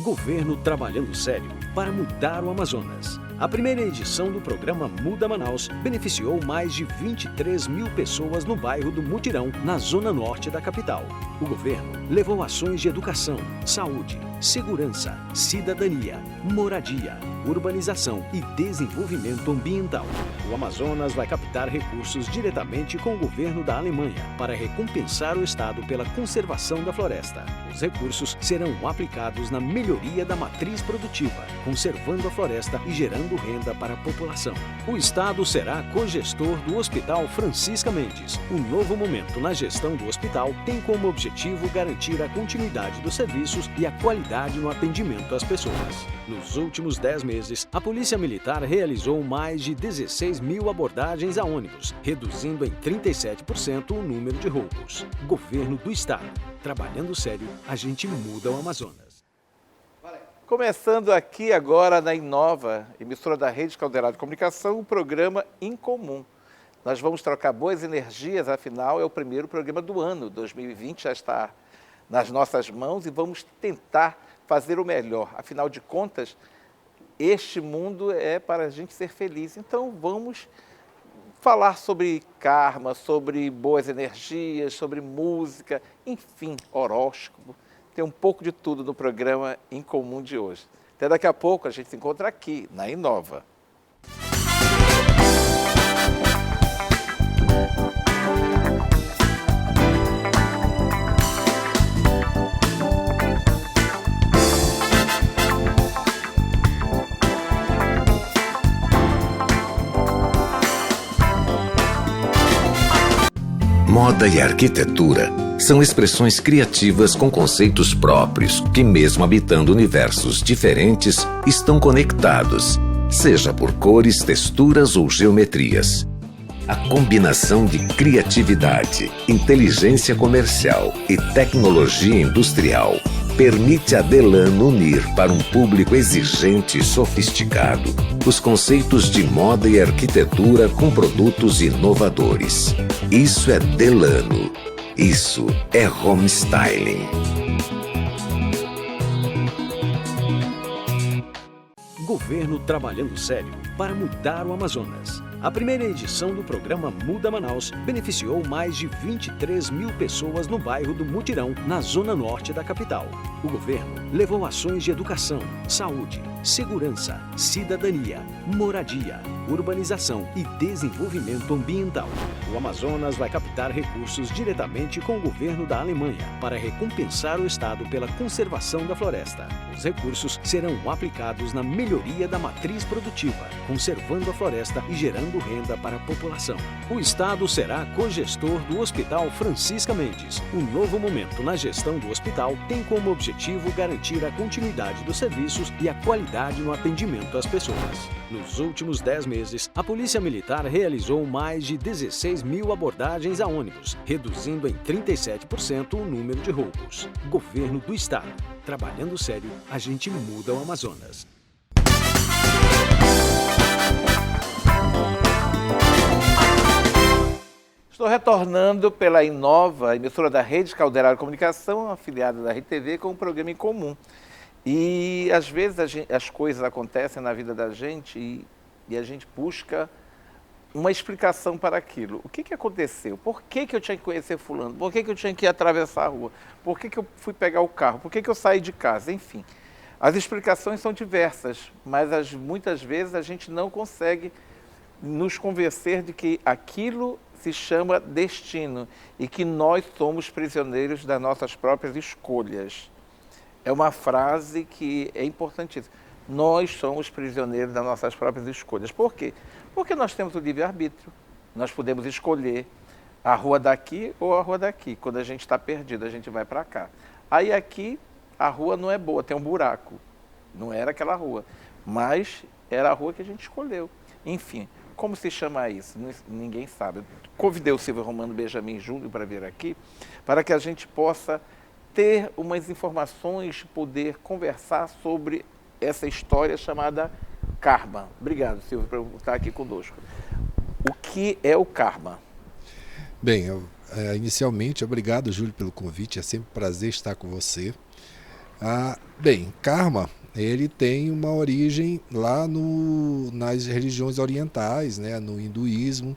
Governo trabalhando sério para mudar o Amazonas. A primeira edição do programa Muda Manaus beneficiou mais de 23 mil pessoas no bairro do Mutirão, na zona norte da capital. O governo levou ações de educação, saúde, segurança, cidadania, moradia, urbanização e desenvolvimento ambiental. O Amazonas vai captar recursos diretamente com o governo da Alemanha para recompensar o Estado pela conservação da floresta. Os recursos serão aplicados na melhoria da matriz produtiva, conservando a floresta e gerando renda para a população. O Estado será cogestor do Hospital Francisca Mendes. Um novo momento na gestão do hospital tem como objetivo garantir a continuidade dos serviços e a qualidade no atendimento às pessoas. Nos últimos 10 meses, a Polícia Militar realizou mais de 16 mil abordagens a ônibus, reduzindo em 37% o número de roubos. Governo do Estado. Trabalhando sério, a gente muda o Amazonas. Começando aqui agora na Inova, emissora da Rede Caldeirada de Comunicação, o programa Incomum. Nós vamos trocar boas energias, afinal é o primeiro programa do ano. 2020 já está nas nossas mãos e vamos tentar fazer o melhor. Afinal de contas, este mundo é para a gente ser feliz. Então vamos falar sobre karma, sobre boas energias, sobre música, enfim, horóscopo. Tem um pouco de tudo no programa Incomum de hoje. Até daqui a pouco a gente se encontra aqui, na Inova. Moda e arquitetura são expressões criativas com conceitos próprios que, mesmo habitando universos diferentes, estão conectados, seja por cores, texturas ou geometrias. A combinação de criatividade, inteligência comercial e tecnologia industrial permite a Delano unir para um público exigente e sofisticado os conceitos de moda e arquitetura com produtos inovadores. Isso é Delano. Isso é home styling. Governo trabalhando sério para mudar o Amazonas. A primeira edição do programa Muda Manaus beneficiou mais de 23 mil pessoas no bairro do Mutirão, na zona norte da capital. O governo levou ações de educação, saúde, segurança, cidadania, moradia, urbanização e desenvolvimento ambiental. O Amazonas vai captar recursos diretamente com o governo da Alemanha para recompensar o Estado pela conservação da floresta. Os recursos serão aplicados na melhoria da matriz produtiva, conservando a floresta e gerando renda para a população. O Estado será cogestor do Hospital Francisca Mendes. Um novo momento na gestão do hospital tem como objetivo garantir a continuidade dos serviços e a qualidade no atendimento às pessoas. Nos últimos 10 meses, a Polícia Militar realizou mais de 16 mil abordagens a ônibus, reduzindo em 37% o número de roubos. Governo do Estado. Trabalhando sério, a gente muda o Amazonas. Estou retornando pela Inova, emissora da Rede Caldeirada de Comunicação, afiliada da RTV, com um programa Incomum. E às vezes as coisas acontecem na vida da gente e a gente busca uma explicação para aquilo. O que aconteceu? Por que eu tinha que conhecer fulano? Por que eu tinha que atravessar a rua? Por que eu fui pegar o carro? Por que eu saí de casa? Enfim, as explicações são diversas, mas muitas vezes a gente não consegue nos convencer de que aquilo se chama destino e que nós somos prisioneiros das nossas próprias escolhas. É uma frase que é importantíssima. Nós somos prisioneiros das nossas próprias escolhas. Por quê? Porque nós temos o livre-arbítrio. Nós podemos escolher a rua daqui ou a rua daqui. Quando a gente está perdido, a gente vai para cá. Aí aqui, a rua não é boa, tem um buraco. Não era aquela rua, mas era a rua que a gente escolheu. Enfim, como se chama isso? Ninguém sabe. Convidei o Silvio Romano Benjamin Júnior para vir aqui, para que a gente possa ter umas informações, poder conversar sobre essa história chamada karma. Obrigado, Silvio, por estar aqui conosco. O que é o karma? Bem, inicialmente, obrigado, Júlio, pelo convite. É sempre um prazer estar com você. Bem, karma, ele tem uma origem lá nas religiões orientais, né, no hinduísmo.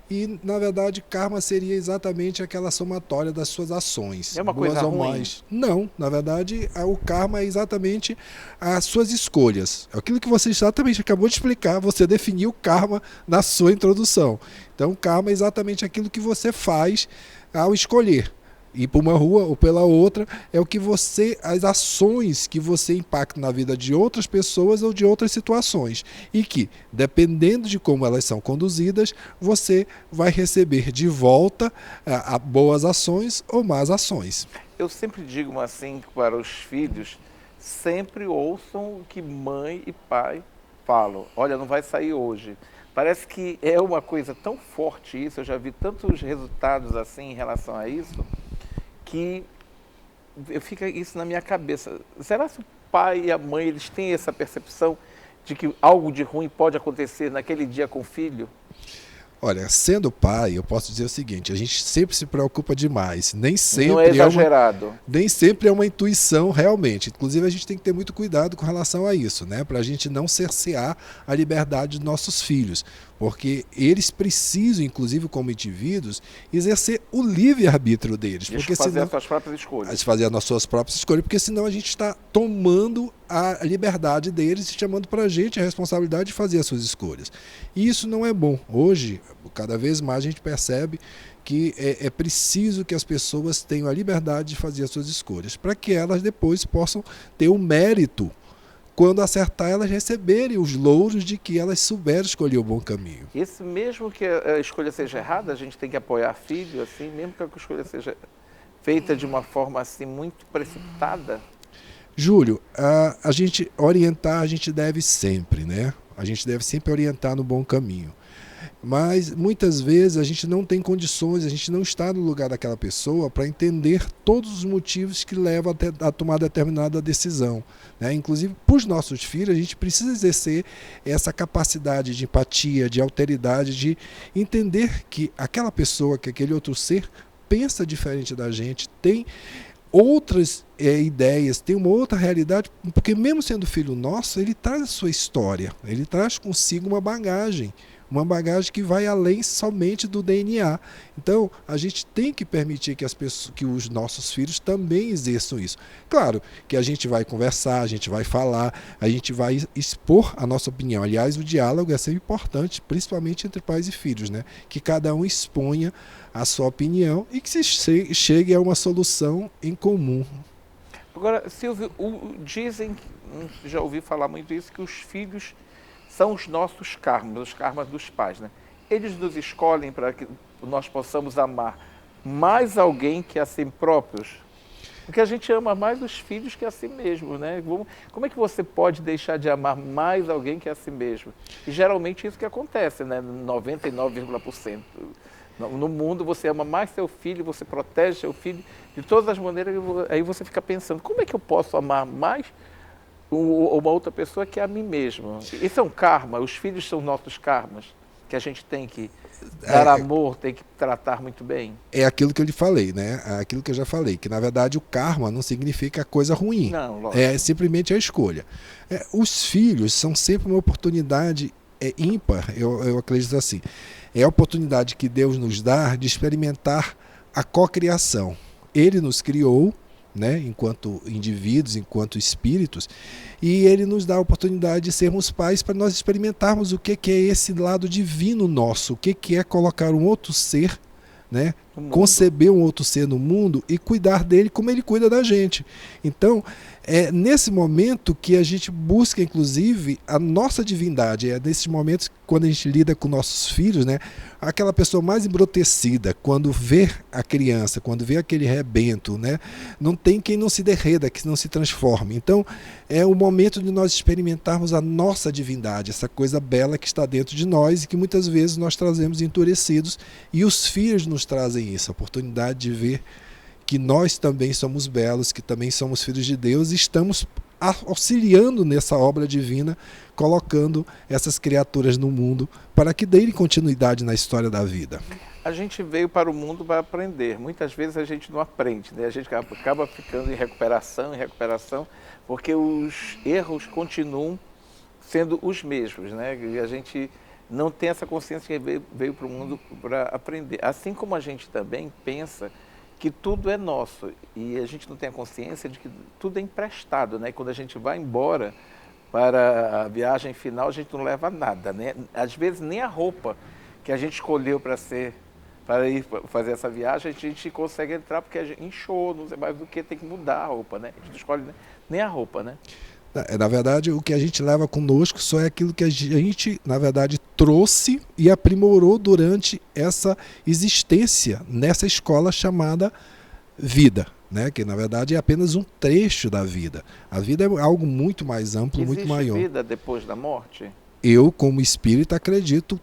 E, na verdade, karma seria exatamente aquela somatória das suas ações. É uma boas coisa ou ruim? mais. Não, na verdade, o karma é exatamente as suas escolhas. Aquilo que você exatamente acabou de explicar, você definiu karma na sua introdução. Então, karma é exatamente aquilo que você faz ao escolher. Ir por uma rua ou pela outra, é o que as ações que você impacta na vida de outras pessoas ou de outras situações. E que, dependendo de como elas são conduzidas, você vai receber de volta boas ações ou más ações. Eu sempre digo assim para os filhos, sempre ouçam o que mãe e pai falam. Olha, não vai sair hoje. Parece que é uma coisa tão forte isso, eu já vi tantos resultados assim em relação a isso, que fica isso na minha cabeça. Será que o pai e a mãe eles têm essa percepção de que algo de ruim pode acontecer naquele dia com o filho? Olha, sendo pai, eu posso dizer o seguinte, a gente sempre se preocupa demais, nem sempre não é exagerado. Nem sempre é uma intuição realmente. Inclusive, a gente tem que ter muito cuidado com relação a isso, né? Para a gente não cercear a liberdade dos nossos filhos. Porque eles precisam, inclusive como indivíduos, exercer o livre-arbítrio deles. Porque fazer senão, as suas próprias escolhas. Fazer as suas próprias escolhas, porque senão a gente está tomando a liberdade deles e chamando para a gente a responsabilidade de fazer as suas escolhas. E isso não é bom. Hoje, cada vez mais a gente percebe que é preciso que as pessoas tenham a liberdade de fazer as suas escolhas, para que elas depois possam ter o mérito, quando acertar, elas receberem os louros de que elas souberam escolher o bom caminho. Esse mesmo que a escolha seja errada, a gente tem que apoiar filho, assim, mesmo que a escolha seja feita de uma forma assim muito precipitada? Júlio, a gente orientar, a gente deve sempre, né? A gente deve sempre orientar no bom caminho. Mas muitas vezes a gente não tem condições, a gente não está no lugar daquela pessoa para entender todos os motivos que levam a tomar determinada decisão, né? Inclusive, para os nossos filhos, a gente precisa exercer essa capacidade de empatia, de alteridade, de entender que aquela pessoa, que aquele outro ser, pensa diferente da gente, tem outras ideias, tem uma outra realidade, porque mesmo sendo filho nosso, ele traz a sua história, ele traz consigo uma bagagem que vai além somente do DNA. Então, a gente tem que permitir que os nossos filhos também exerçam isso. Claro que a gente vai conversar, a gente vai falar, a gente vai expor a nossa opinião. Aliás, o diálogo é sempre importante, principalmente entre pais e filhos, né? Que cada um exponha a sua opinião e que se chegue a uma solução em comum. Agora, Silvio, dizem, já ouvi falar muito isso, que os filhos são os nossos karmas, os karmas dos pais, né? Eles nos escolhem para que nós possamos amar mais alguém que a si próprios. Porque a gente ama mais os filhos que a si mesmo, né? Como é que você pode deixar de amar mais alguém que a si mesmo? E geralmente isso que acontece, né? 99,%. No mundo você ama mais seu filho, você protege seu filho de todas as maneiras, aí você fica pensando, como é que eu posso amar mais uma outra pessoa que é a mim mesmo? Isso é um karma, os filhos são nossos karmas, que a gente tem que dar amor, tem que tratar muito bem. É aquilo que eu lhe falei, né? É aquilo que eu já falei, que na verdade o karma não significa coisa ruim. Não, lógico. É simplesmente a escolha. Os filhos são sempre uma oportunidade ímpar, eu acredito assim. É a oportunidade que Deus nos dá de experimentar a cocriação. Ele nos criou, né, enquanto indivíduos, enquanto espíritos, e ele nos dá a oportunidade de sermos pais para nós experimentarmos o que é esse lado divino nosso, o que é colocar um outro ser, né, conceber um outro ser no mundo e cuidar dele como ele cuida da gente. Então, é nesse momento que a gente busca, inclusive, a nossa divindade. É nesses momentos, quando a gente lida com nossos filhos, né, aquela pessoa mais embrutecida, quando vê a criança, quando vê aquele rebento, né, não tem quem não se derreta, que não se transforme. Então, é o momento de nós experimentarmos a nossa divindade, essa coisa bela que está dentro de nós e que muitas vezes nós trazemos endurecidos, e os filhos nos trazem isso, a oportunidade de ver que nós também somos belos, que também somos filhos de Deus e estamos auxiliando nessa obra divina, colocando essas criaturas no mundo para que deem continuidade na história da vida. A gente veio para o mundo para aprender. Muitas vezes a gente não aprende, né? A gente acaba ficando em recuperação, porque os erros continuam sendo os mesmos, né? E a gente não tem essa consciência que veio para o mundo para aprender. Assim como a gente também pensa que tudo é nosso e a gente não tem a consciência de que tudo é emprestado, né? E quando a gente vai embora para a viagem final, a gente não leva nada, né? Às vezes nem a roupa que a gente escolheu para ir fazer essa viagem, a gente consegue entrar porque a gente inchou, não sei mais do que, tem que mudar a roupa, né? A gente não escolhe nem a roupa, né? Na verdade, o que a gente leva conosco só é aquilo que a gente, na verdade, trouxe e aprimorou durante essa existência nessa escola chamada vida, né? Que na verdade é apenas um trecho da vida. A vida é algo muito mais amplo, muito maior. Existe vida depois da morte? Eu, como espírita, acredito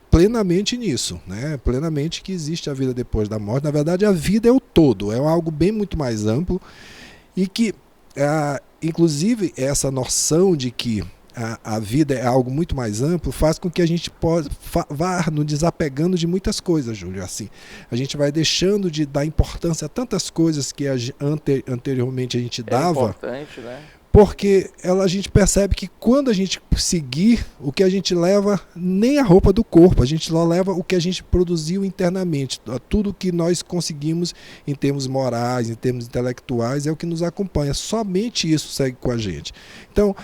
plenamente nisso, né? Plenamente que existe a vida depois da morte. Na verdade, a vida é o todo, é algo bem muito mais amplo e que inclusive essa noção de que a vida é algo muito mais amplo faz com que a gente vá nos desapegando de muitas coisas, Júlio. Assim, a gente vai deixando de dar importância a tantas coisas que anteriormente a gente dava. É importante, né? Porque a gente percebe que quando a gente seguir, o que a gente leva nem a roupa do corpo, a gente só leva o que a gente produziu internamente. Tudo que nós conseguimos em termos morais, em termos intelectuais, é o que nos acompanha. Somente isso segue com a gente. Então,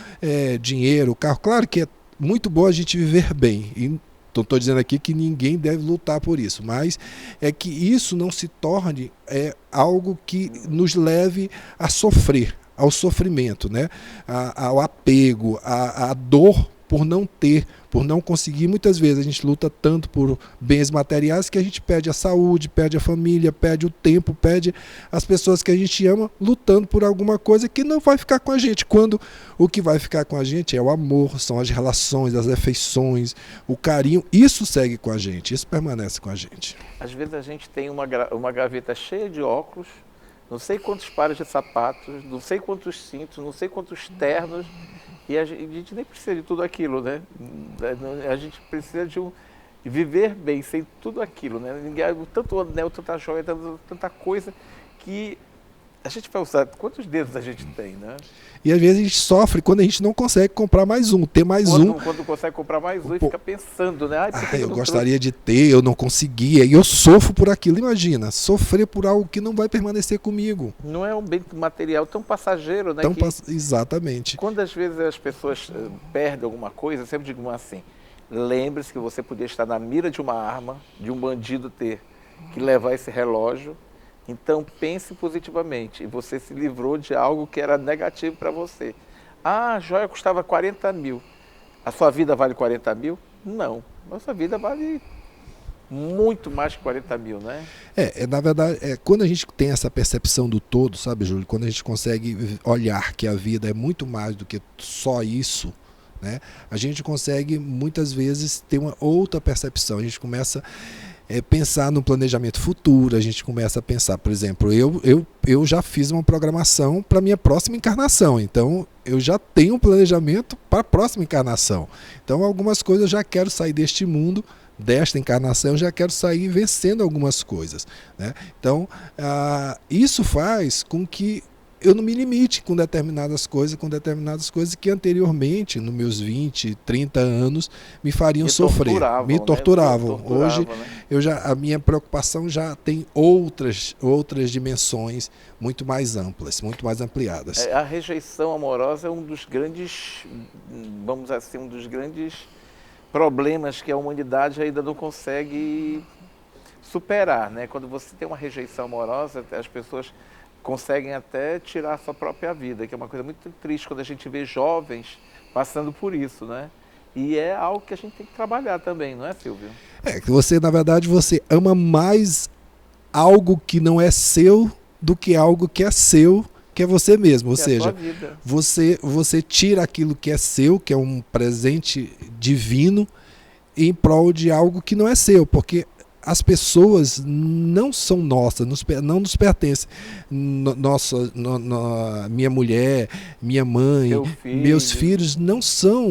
dinheiro, carro, claro que é muito bom a gente viver bem. E não estou dizendo aqui que ninguém deve lutar por isso, mas é que isso não se torne algo que nos leve a sofrer, ao sofrimento, né? Ao apego, à dor por não ter, por não conseguir. Muitas vezes a gente luta tanto por bens materiais que a gente perde a saúde, perde a família, perde o tempo, perde as pessoas que a gente ama, lutando por alguma coisa que não vai ficar com a gente, quando o que vai ficar com a gente é o amor, são as relações, as afeições, o carinho. Isso segue com a gente, isso permanece com a gente. Às vezes a gente tem uma gaveta cheia de óculos, não sei quantos pares de sapatos, não sei quantos cintos, não sei quantos ternos, e a gente nem precisa de tudo aquilo, né? A gente precisa de viver bem sem tudo aquilo, né? Tanto anel, tanta joia, tanta coisa que a gente vai usar. Quantos dedos a gente tem, né? E às vezes a gente sofre quando a gente não consegue comprar mais um, ter mais um. Quando consegue comprar mais um e fica pensando, né? Eu gostaria de ter, eu não conseguia, e eu sofro por aquilo. Imagina, sofrer por algo que não vai permanecer comigo. Não é um bem material tão passageiro, né? Exatamente. Quando às vezes as pessoas perdem alguma coisa, eu sempre digo assim, lembre-se que você podia estar na mira de uma arma, de um bandido ter que levar esse relógio. Então pense positivamente, e você se livrou de algo que era negativo para você. A joia custava 40 mil, a sua vida vale 40 mil? Não, a sua vida vale muito mais que 40 mil, né? Na verdade, quando a gente tem essa percepção do todo, sabe, Júlio, quando a gente consegue olhar que a vida é muito mais do que só isso, né, a gente consegue muitas vezes ter uma outra percepção, a gente começa pensar no planejamento futuro, a gente começa a pensar, por exemplo, eu já fiz uma programação para a minha próxima encarnação, então eu já tenho um planejamento para a próxima encarnação. Então algumas coisas eu já quero sair deste mundo, desta encarnação, eu já quero sair vencendo algumas coisas, né? Então isso faz com que eu não me limite com determinadas coisas que anteriormente, nos meus 20, 30 anos, me fariam sofrer, me torturavam. Hoje, a minha preocupação já tem outras dimensões muito mais amplas, muito mais ampliadas. A rejeição amorosa é um dos grandes, vamos dizer assim, um dos grandes problemas que a humanidade ainda não consegue superar, né? Quando você tem uma rejeição amorosa, as pessoas conseguem até tirar a sua própria vida, que é uma coisa muito triste quando a gente vê jovens passando por isso, né? E é algo que a gente tem que trabalhar também, não é, Silvio? Que você, na verdade, você ama mais algo que não é seu do que algo que é seu, que é você mesmo. Ou seja, você tira aquilo que é seu, que é um presente divino, em prol de algo que não é seu, porque as pessoas não são nossas, não nos pertencem. Minha mulher, minha mãe, meus filhos não são,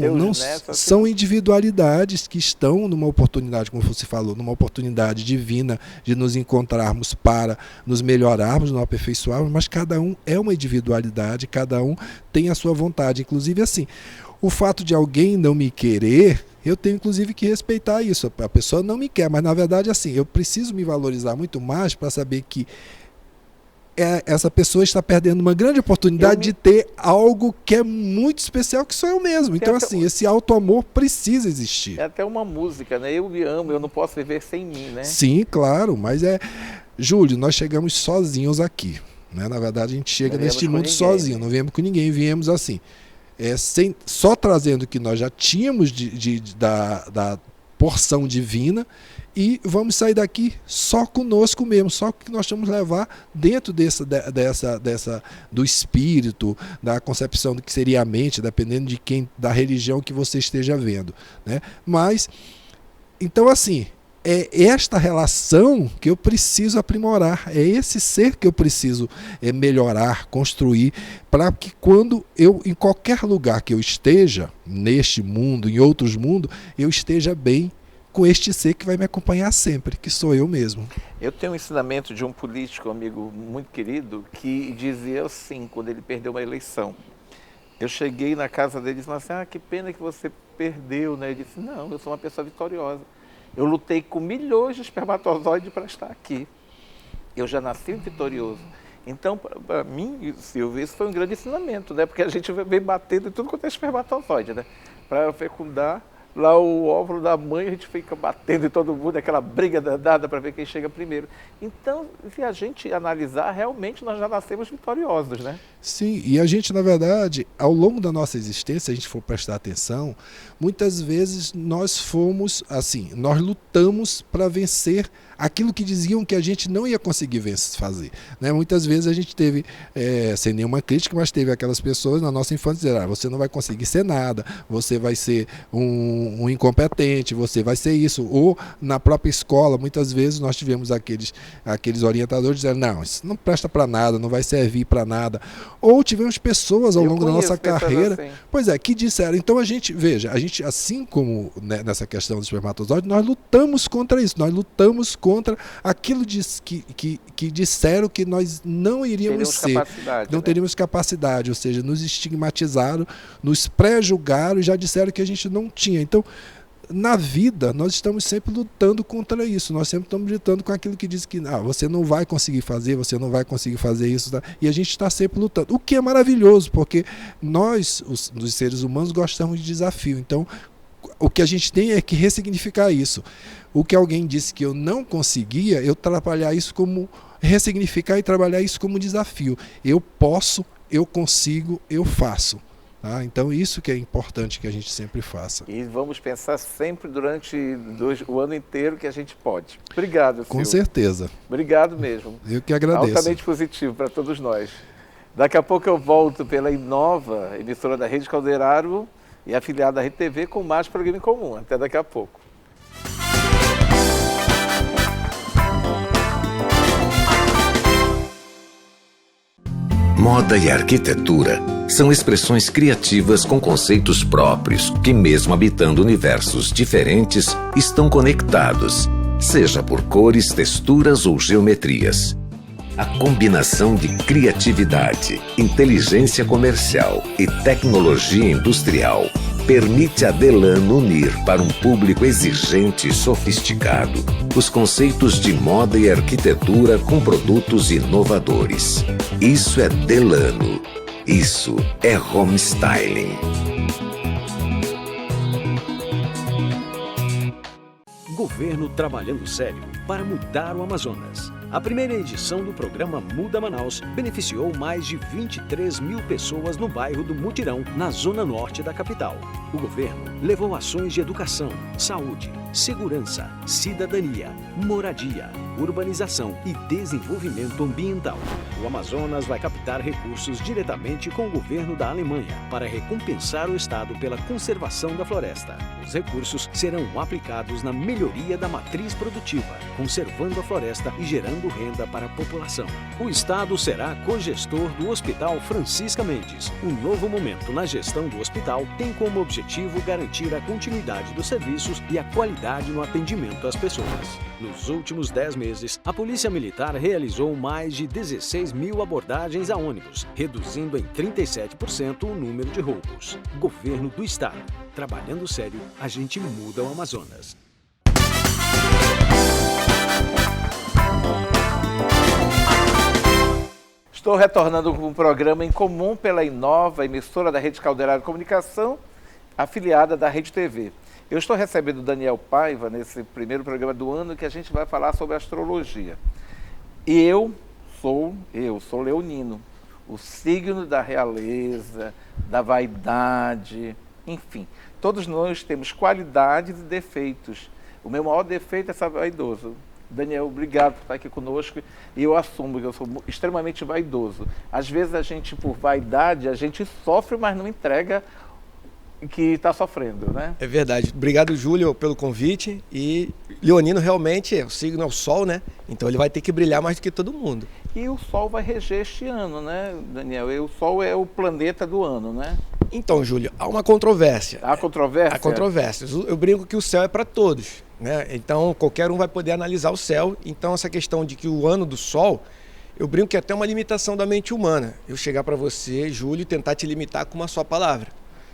são individualidades que estão numa oportunidade, como você falou, numa oportunidade divina de nos encontrarmos para nos melhorarmos, nos aperfeiçoarmos, mas cada um é uma individualidade, cada um tem a sua vontade. Inclusive, assim, o fato de alguém não me querer, eu tenho inclusive que respeitar isso. A pessoa não me quer, mas na verdade, assim, eu preciso me valorizar muito mais para saber que essa pessoa está perdendo uma grande oportunidade de ter algo que é muito especial, que sou eu mesmo. Então, assim, esse auto-amor precisa existir. É até uma música, né? Eu me amo, eu não posso viver sem mim, né? Sim, claro, mas Júlio, nós chegamos sozinhos aqui, né? Na verdade, a gente chega neste mundo sozinho, não viemos com ninguém, viemos assim. Só trazendo o que nós já tínhamos da porção divina, e vamos sair daqui só conosco mesmo, só que nós vamos levar dentro do espírito, da concepção do que seria a mente, dependendo da religião que você esteja vendo, né? Mas, então, assim, é esta relação que eu preciso aprimorar, é esse ser que eu preciso melhorar, construir, para que quando em qualquer lugar que eu esteja, neste mundo, em outros mundos, eu esteja bem com este ser que vai me acompanhar sempre, que sou eu mesmo. Eu tenho um ensinamento de um político, amigo muito querido, que dizia assim, quando ele perdeu uma eleição. Eu cheguei na casa dele e disse assim, que pena que você perdeu, né? Ele disse, não, eu sou uma pessoa vitoriosa. Eu lutei com milhões de espermatozoides para estar aqui. Eu já nasci vitorioso. Então, para mim, Silvio, isso foi um grande ensinamento, né? Porque a gente vem batendo em tudo quanto é espermatozoide, né? Para fecundar lá o óvulo da mãe, a gente fica batendo em todo mundo, aquela briga danada para ver quem chega primeiro. Então, se a gente analisar, realmente nós já nascemos vitoriosos, né? Sim, e a gente, na verdade, ao longo da nossa existência, se a gente for prestar atenção, muitas vezes nós fomos, assim, nós lutamos para vencer aquilo que diziam que a gente não ia conseguir fazer, né? Muitas vezes a gente teve, sem nenhuma crítica, mas teve aquelas pessoas na nossa infância dizendo, você não vai conseguir ser nada, você vai ser um incompetente, você vai ser isso. Ou na própria escola, muitas vezes nós tivemos aqueles orientadores dizendo, não, isso não presta para nada, não vai servir para nada. Ou tivemos pessoas ao longo da nossa carreira, assim, que disseram. Então a gente, veja, assim como, né, nessa questão do espermatozoide, nós lutamos contra isso, nós lutamos contra aquilo que disseram que nós não iríamos ser, não teríamos capacidade, ou seja, nos estigmatizaram, nos pré-julgaram e já disseram que a gente não tinha. Então, na vida, nós estamos sempre lutando contra isso, nós sempre estamos lutando com aquilo que diz que você não vai conseguir fazer, você não vai conseguir fazer isso, tá? E a gente está sempre lutando, o que é maravilhoso, porque nós, os seres humanos, gostamos de desafio. Então, o que a gente tem é que ressignificar isso. O que alguém disse que eu não conseguia, eu trabalhar isso como, ressignificar e trabalhar isso como desafio. Eu posso, eu consigo, eu faço. Então isso que é importante que a gente sempre faça. E vamos pensar sempre durante o ano inteiro que a gente pode. Obrigado, Silvio. Com certeza. Obrigado mesmo. Eu que agradeço. Altamente positivo para todos nós. Daqui a pouco eu volto pela Inova, emissora da Rede Calderaro e afiliada da Rede TV, com mais programa em comum. Até daqui a pouco. Moda e arquitetura são expressões criativas com conceitos próprios que, mesmo habitando universos diferentes, estão conectados, seja por cores, texturas ou geometrias. A combinação de criatividade, inteligência comercial e tecnologia industrial permite a Delano unir para um público exigente e sofisticado os conceitos de moda e arquitetura com produtos inovadores. Isso é Delano. Isso é home styling. Governo trabalhando sério para mudar o Amazonas. A primeira edição do programa Muda Manaus beneficiou mais de 23 mil pessoas no bairro do Mutirão, na zona norte da capital. O governo levou ações de educação, saúde, segurança, cidadania, moradia, urbanização e desenvolvimento ambiental. O Amazonas vai captar recursos diretamente com o governo da Alemanha para recompensar o Estado pela conservação da floresta. Os recursos serão aplicados na melhoria da matriz produtiva, conservando a floresta e gerando renda para a população. O Estado será cogestor do Hospital Francisca Mendes. Um novo momento na gestão do hospital tem como objetivo garantir a continuidade dos serviços e a qualidade no atendimento às pessoas. Nos últimos 10 meses, a Polícia Militar realizou mais de 16 mil abordagens a ônibus, reduzindo em 37% o número de roubos. Governo do Estado. Trabalhando sério, a gente muda o Amazonas. Estou retornando com um programa em comum pela Inova, emissora da Rede Caldeirada de Comunicação, afiliada da Rede TV. Eu estou recebendo o Daniel Paiva nesse primeiro programa do ano que a gente vai falar sobre astrologia. Eu sou leonino, o signo da realeza, da vaidade, enfim. Todos nós temos qualidades e defeitos. O meu maior defeito é ser vaidoso. Daniel, obrigado por estar aqui conosco. E eu assumo que eu sou extremamente vaidoso. Às vezes a gente, por vaidade, a gente sofre, mas não entrega que está sofrendo, né? É verdade. Obrigado, Júlio, pelo convite. E leonino realmente, o signo é o Sol, né? Então ele vai ter que brilhar mais do que todo mundo. E o Sol vai reger este ano, né, Daniel? E o Sol é o planeta do ano, né? Então, Júlio, há uma controvérsia. Há controvérsia? Há controvérsias. Eu brinco que o céu é para todos, né? Então, qualquer um vai poder analisar o céu. Então, essa questão de que o ano do Sol, eu brinco que é até uma limitação da mente humana. Eu chegar para você, Júlio, e tentar te limitar com uma só palavra.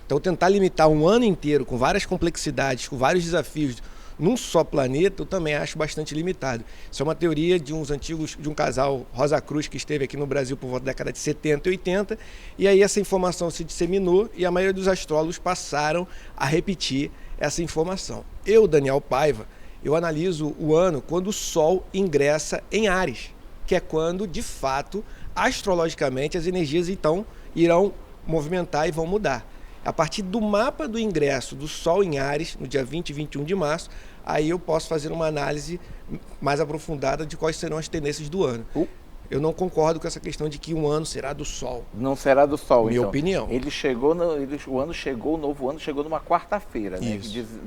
Então, tentar limitar um ano inteiro com várias complexidades, com vários desafios, num só planeta, eu também acho bastante limitado. Isso é uma teoria de um casal Rosa Cruz que esteve aqui no Brasil por volta da década de 70 e 80, e aí essa informação se disseminou e a maioria dos astrólogos passaram a repetir essa informação. Eu, Daniel Paiva, eu analiso o ano quando o Sol ingressa em Áries, que é quando, de fato, astrologicamente, as energias então irão movimentar e vão mudar. A partir do mapa do ingresso do Sol em Áries, no dia 20 e 21 de março, aí eu posso fazer uma análise mais aprofundada de quais serão as tendências do ano. Eu não concordo com essa questão de que um ano será do Sol. Não será do Sol, Minha então. opinião. O novo ano chegou numa quarta-feira, né?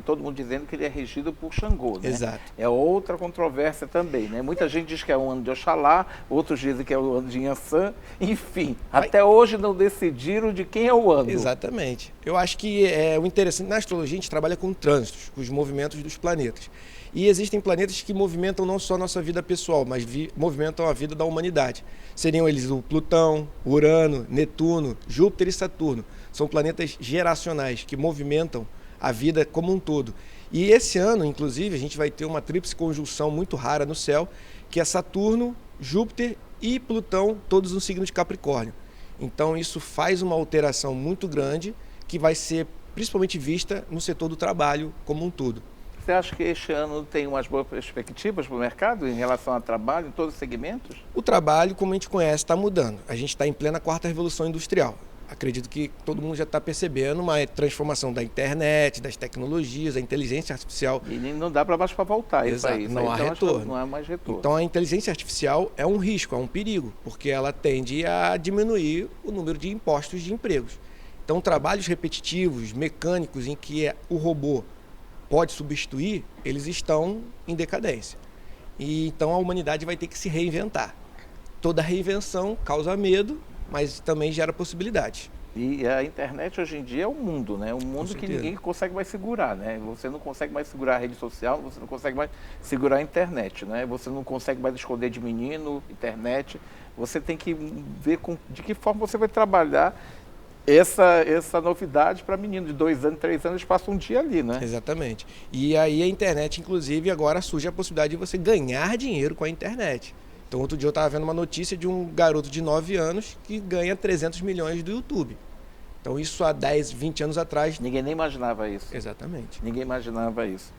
Todo mundo dizendo que ele é regido por Xangô, né? Exato. É outra controvérsia também, né? Muita gente diz que é o ano de Oxalá, outros dizem que é o ano de Inhaçã, enfim. Até hoje não decidiram de quem é o ano. Exatamente. Eu acho que o interessante, na astrologia a gente trabalha com trânsitos, com os movimentos dos planetas. E existem planetas que movimentam não só a nossa vida pessoal, mas movimentam a vida da humanidade. Seriam eles o Plutão, Urano, Netuno, Júpiter e Saturno. São planetas geracionais que movimentam a vida como um todo. E esse ano, inclusive, a gente vai ter uma tríplice conjunção muito rara no céu, que é Saturno, Júpiter e Plutão, todos no signo de Capricórnio. Então isso faz uma alteração muito grande que vai ser principalmente vista no setor do trabalho como um todo. Você acha que este ano tem umas boas perspectivas para o mercado em relação ao trabalho, em todos os segmentos? O trabalho, como a gente conhece, está mudando. A gente está em plena quarta revolução industrial. Acredito que todo mundo já está percebendo uma transformação da internet, das tecnologias, da inteligência artificial. E não dá para baixo para voltar. Exato, isso aí. Não há retorno. Não há mais retorno. Então a inteligência artificial é um risco, é um perigo, porque ela tende a diminuir o número de impostos de empregos. Então trabalhos repetitivos, mecânicos, em que o robô pode substituir, eles estão em decadência. E então a humanidade vai ter que se reinventar. Toda reinvenção causa medo, mas também gera possibilidades. E a internet hoje em dia é um mundo, né? Um mundo que ninguém consegue mais segurar, né? Você não consegue mais segurar a rede social, você não consegue mais segurar a internet, né? Você não consegue mais esconder de menino, internet. Você tem que ver de que forma você vai trabalhar essa novidade para meninos de 2 anos, 3 anos, passam um dia ali, né? Exatamente. E aí a internet, inclusive, agora surge a possibilidade de você ganhar dinheiro com a internet. Então, outro dia eu estava vendo uma notícia de um garoto de 9 anos que ganha 300 milhões do YouTube. Então, isso há 10, 20 anos atrás... Ninguém nem imaginava isso. Exatamente. Ninguém imaginava isso.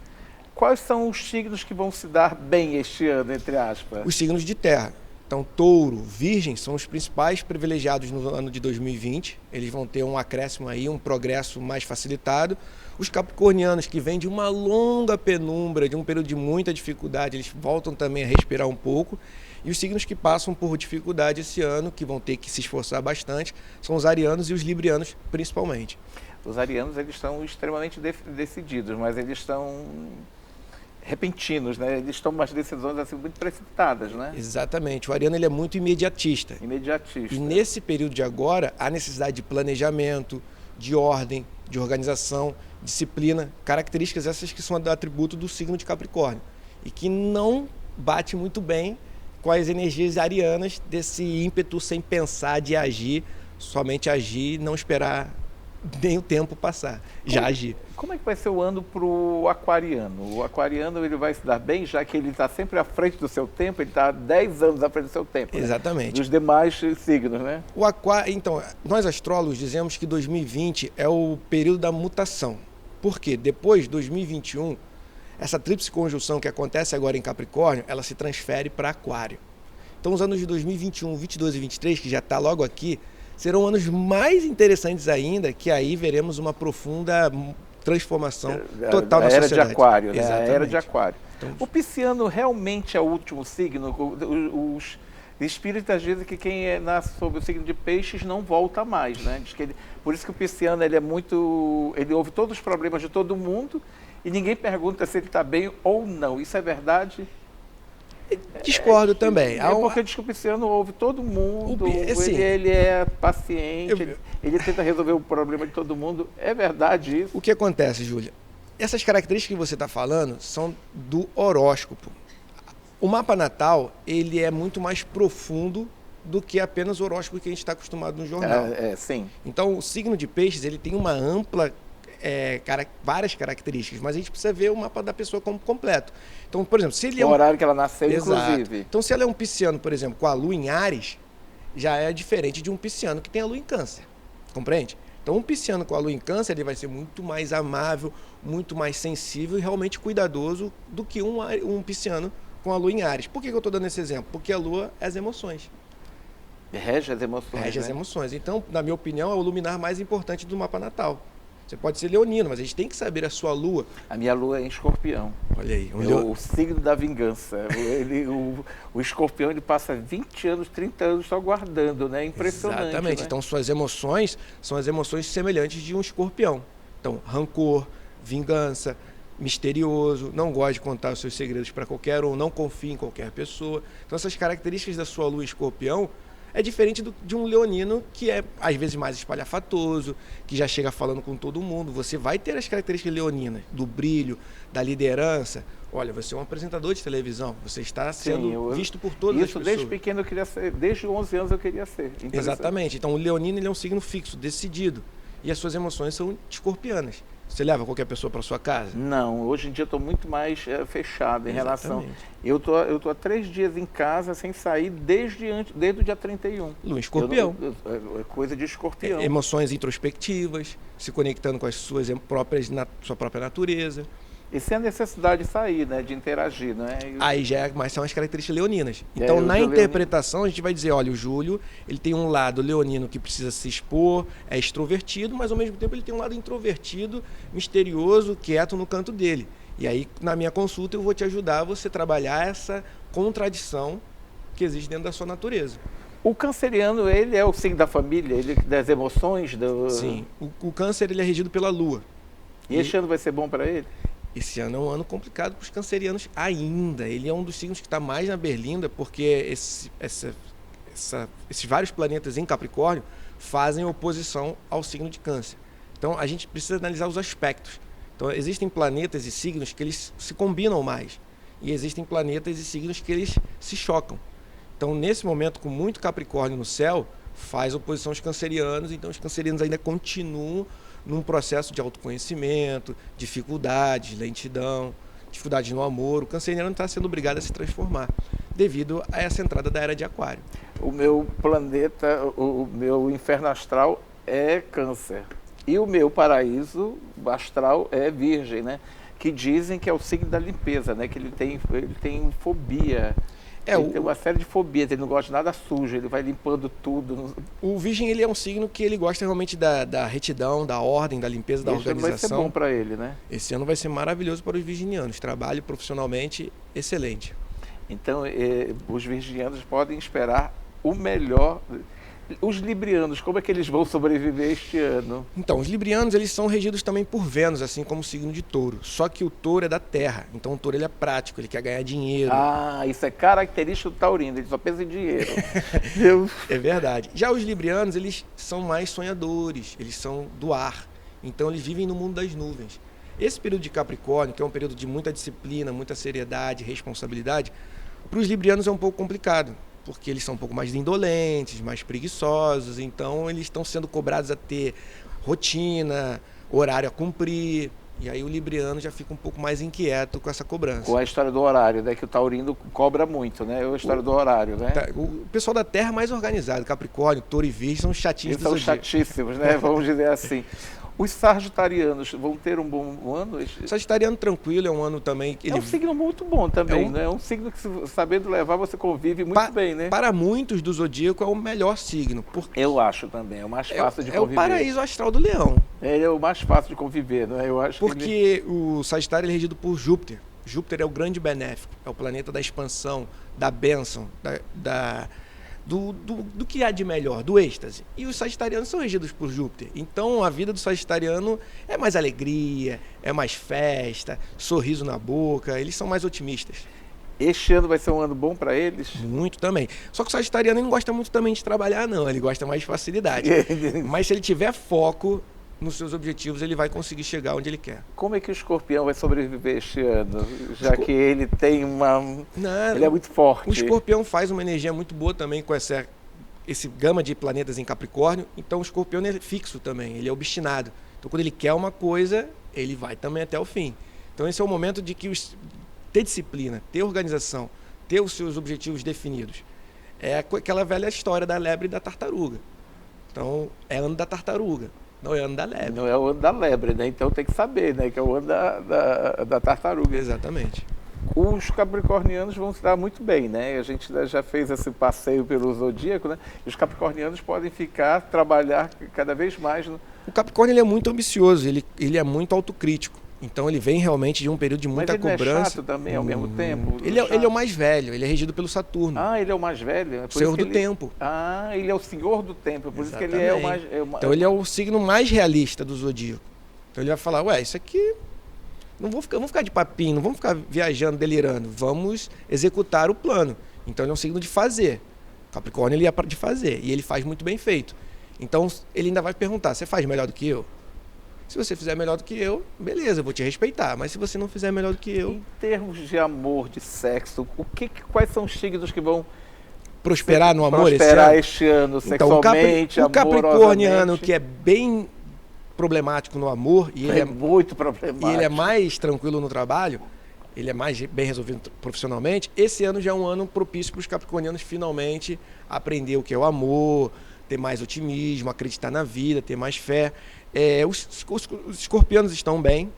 Quais são os signos que vão se dar bem este ano, entre aspas? Os signos de terra. Então, Touro, Virgem são os principais privilegiados no ano de 2020. Eles vão ter um acréscimo aí, um progresso mais facilitado. Os capricornianos, que vêm de uma longa penumbra, de um período de muita dificuldade, eles voltam também a respirar um pouco. E os signos que passam por dificuldade esse ano, que vão ter que se esforçar bastante, são os arianos e os librianos, principalmente. Os arianos, eles estão extremamente decididos, mas eles estão repentinos, né? Eles tomam umas decisões assim muito precipitadas, né? Exatamente. O ariano ele é muito imediatista. Imediatista. E nesse período de agora, há necessidade de planejamento, de ordem, de organização, disciplina, características essas que são do atributo do signo de Capricórnio e que não bate muito bem com as energias arianas desse ímpeto sem pensar de agir, somente agir, não esperar nem o tempo passar, já agir. Como é que vai ser o ano para o aquariano? O aquariano ele vai se dar bem, já que ele está sempre à frente do seu tempo, ele está 10 anos à frente do seu tempo. Exatamente. Né? Dos demais signos, né? O aquário, então, nós astrólogos dizemos que 2020 é o período da mutação. Por quê? Depois de 2021, essa tríplice conjunção que acontece agora em Capricórnio, ela se transfere para Aquário. Então, os anos de 2021, 22 e 23, que já está logo aqui, serão anos mais interessantes ainda, que aí veremos uma profunda transformação total na sociedade. A era de Aquário, né? Exatamente. A era de Aquário. Então, o Pisciano realmente é o último signo? Os espíritas dizem que quem nasce sob o signo de Peixes não volta mais, né? Diz que por isso que o Pisciano ele ouve todos os problemas de todo mundo e ninguém pergunta se ele está bem ou não. Isso é verdade? Discordo também. Porque diz que o Pisciano ouve todo mundo, assim, ele é paciente, ele tenta resolver o problema de todo mundo. É verdade isso? O que acontece, Júlia? Essas características que você está falando são do horóscopo. O mapa natal, ele é muito mais profundo do que apenas o horóscopo que a gente está acostumado no jornal. Sim. Então, o signo de Peixes, ele tem uma ampla várias características, mas a gente precisa ver o mapa da pessoa como completo. Então, por exemplo, se ele é o horário que ela nasceu, Exato. Inclusive. Então, se ela é um pisciano, por exemplo, com a lua em Áries, já é diferente de um pisciano que tem a lua em Câncer. Compreende? Então, um pisciano com a lua em Câncer, ele vai ser muito mais amável, muito mais sensível e realmente cuidadoso do que um pisciano com a lua em Áries. Por que eu estou dando esse exemplo? Porque a lua é as emoções. Rege as emoções. Rege as emoções. Então, na minha opinião, é o luminar mais importante do mapa natal. Você pode ser leonino, mas a gente tem que saber a sua lua. A minha lua é em Escorpião. Olha aí. O signo da vingança. O Escorpião ele passa 20 anos, 30 anos só guardando, né? Impressionante. Exatamente. Né? Então, suas emoções são as emoções semelhantes de um escorpião. Então, rancor, vingança, misterioso, não gosta de contar os seus segredos para qualquer um, não confia em qualquer pessoa. Então, essas características da sua lua escorpião é diferente de um leonino que é, às vezes, mais espalhafatoso, que já chega falando com todo mundo. Você vai ter as características leoninas, do brilho, da liderança. Olha, você é um apresentador de televisão, você está sendo visto por todas as pessoas. Desde pequeno eu queria ser, desde 11 anos eu queria ser. Exatamente. Então, o leonino ele é um signo fixo, decidido. E as suas emoções são escorpianas. Você leva qualquer pessoa para sua casa? Não, hoje em dia eu estou muito mais fechado em relação... Eu tô há 3 dias em casa sem sair desde o dia 31. Lua escorpião. É coisa de escorpião. Emoções introspectivas, se conectando com as suas sua própria natureza. E sem a necessidade de sair, né, de interagir, né? Aí mas são as características leoninas. Então, na interpretação, a gente vai dizer, olha, o Júlio, ele tem um lado leonino que precisa se expor, é extrovertido, mas ao mesmo tempo ele tem um lado introvertido, misterioso, quieto no canto dele. E aí, na minha consulta, eu vou te ajudar a você trabalhar essa contradição que existe dentro da sua natureza. O canceriano, ele é o signo da família, ele das emoções? Sim, o câncer ele é regido pela lua. E este ano vai ser bom para ele? Esse ano é um ano complicado para os cancerianos ainda. Ele é um dos signos que está mais na berlinda, porque esses vários planetas em Capricórnio fazem oposição ao signo de Câncer. Então, a gente precisa analisar os aspectos. Então, existem planetas e signos que eles se combinam mais. E existem planetas e signos que eles se chocam. Então, nesse momento, com muito Capricórnio no céu, faz oposição aos cancerianos. Então, os cancerianos ainda continuam num processo de autoconhecimento, dificuldades, lentidão, dificuldades no amor. O canceriano está sendo obrigado a se transformar devido a essa entrada da era de Aquário. O meu planeta, o meu inferno astral é Câncer. E o meu paraíso astral é Virgem, né? Que dizem que é o signo da limpeza, né? Que ele tem fobia. Ele tem uma série de fobias, ele não gosta de nada sujo, ele vai limpando tudo. O Virgem ele é um signo que ele gosta realmente da retidão, da ordem, da limpeza, da organização. Vai ser bom para ele, né? Esse ano vai ser maravilhoso para os virginianos. Trabalho profissionalmente excelente. Então, os virginianos podem esperar o melhor Os librianos, como é que eles vão sobreviver este ano? Então, os librianos, eles são regidos também por Vênus, assim como o signo de Touro. Só que o Touro é da Terra, então o Touro ele é prático, ele quer ganhar dinheiro. Ah, isso é característico do taurino, ele só pensa em dinheiro. É verdade. Já os librianos, eles são mais sonhadores, eles são do ar. Então, eles vivem no mundo das nuvens. Esse período de Capricórnio, que é um período de muita disciplina, muita seriedade, responsabilidade, para os librianos é um pouco complicado, porque eles são um pouco mais indolentes, mais preguiçosos, então eles estão sendo cobrados a ter rotina, horário a cumprir, e aí o libriano já fica um pouco mais inquieto com essa cobrança. Com a história do horário, né? Que o taurino cobra muito, né? A história do horário, né? O pessoal da Terra é mais organizado, Capricórnio, Touro e Virgem são chatinhos. Eles são chatíssimos, né? Vamos dizer assim. Os sagitarianos vão ter um bom ano? O sagitariano tranquilo é um ano também. É um signo muito bom também, né? É um signo que, sabendo levar, você convive muito bem, né? Para muitos do zodíaco é o melhor signo. Eu acho também, é o mais fácil de conviver. É o paraíso astral do leão. Ele é o mais fácil de conviver, né? Eu acho porque o Sagitário é regido por Júpiter. Júpiter é o grande benéfico, é o planeta da expansão, da bênção, do que há de melhor, do êxtase. E os sagitarianos são regidos por Júpiter. Então a vida do sagitariano é mais alegria, é mais festa, sorriso na boca, eles são mais otimistas. Este ano vai ser um ano bom para eles? Muito também. Só que o sagitariano não gosta muito também de trabalhar, não. Ele gosta mais de facilidade. Mas se ele tiver foco nos seus objetivos, ele vai conseguir chegar onde ele quer. Como é que o escorpião vai sobreviver este ano? Já que ele tem ele é muito forte. O escorpião faz uma energia muito boa também com esse gama de planetas em Capricórnio. Então o escorpião é fixo também, ele é obstinado. Então quando ele quer uma coisa, ele vai também até o fim. Então esse é o momento de ter disciplina, ter organização, ter os seus objetivos definidos. É aquela velha história da lebre e da tartaruga. Então é ano da tartaruga. Não é ano da lebre. Não é o ano da lebre, né? Então tem que saber, né? Que é o ano da tartaruga. Exatamente. Os capricornianos vão se dar muito bem, né? A gente já fez esse passeio pelo zodíaco, né? E os capricornianos podem trabalhar cada vez mais. O Capricórnio ele é muito ambicioso, ele é muito autocrítico. Então ele vem realmente de um período de muita cobrança. Mas ele é chato também ao mesmo tempo? Ele é o mais velho, ele é regido pelo Saturno. Ah, ele é o mais velho? É Senhor do tempo. Ah, ele é o senhor do tempo, por Exatamente. isso que ele é o mais... Então ele é o signo mais realista do zodíaco. Então ele vai falar, isso aqui... Vamos ficar de papinho, não vamos ficar viajando, delirando. Vamos executar o plano. Então ele é um signo de fazer. Capricórnio ele é de fazer, e ele faz muito bem feito. Então ele ainda vai perguntar, você faz melhor do que eu? Se você fizer melhor do que eu, beleza, eu vou te respeitar. Mas se você não fizer melhor do que eu... Em termos de amor, de sexo, quais são os signos que vão prosperar no amor este ano, sexualmente, então, o capricorniano, que é bem problemático no amor, e ele é muito problemático. E ele é mais tranquilo no trabalho, ele é mais bem resolvido profissionalmente, esse ano já é um ano propício para os capricornianos finalmente aprender o que é o amor, ter mais otimismo, acreditar na vida, ter mais fé. Os escorpianos estão bem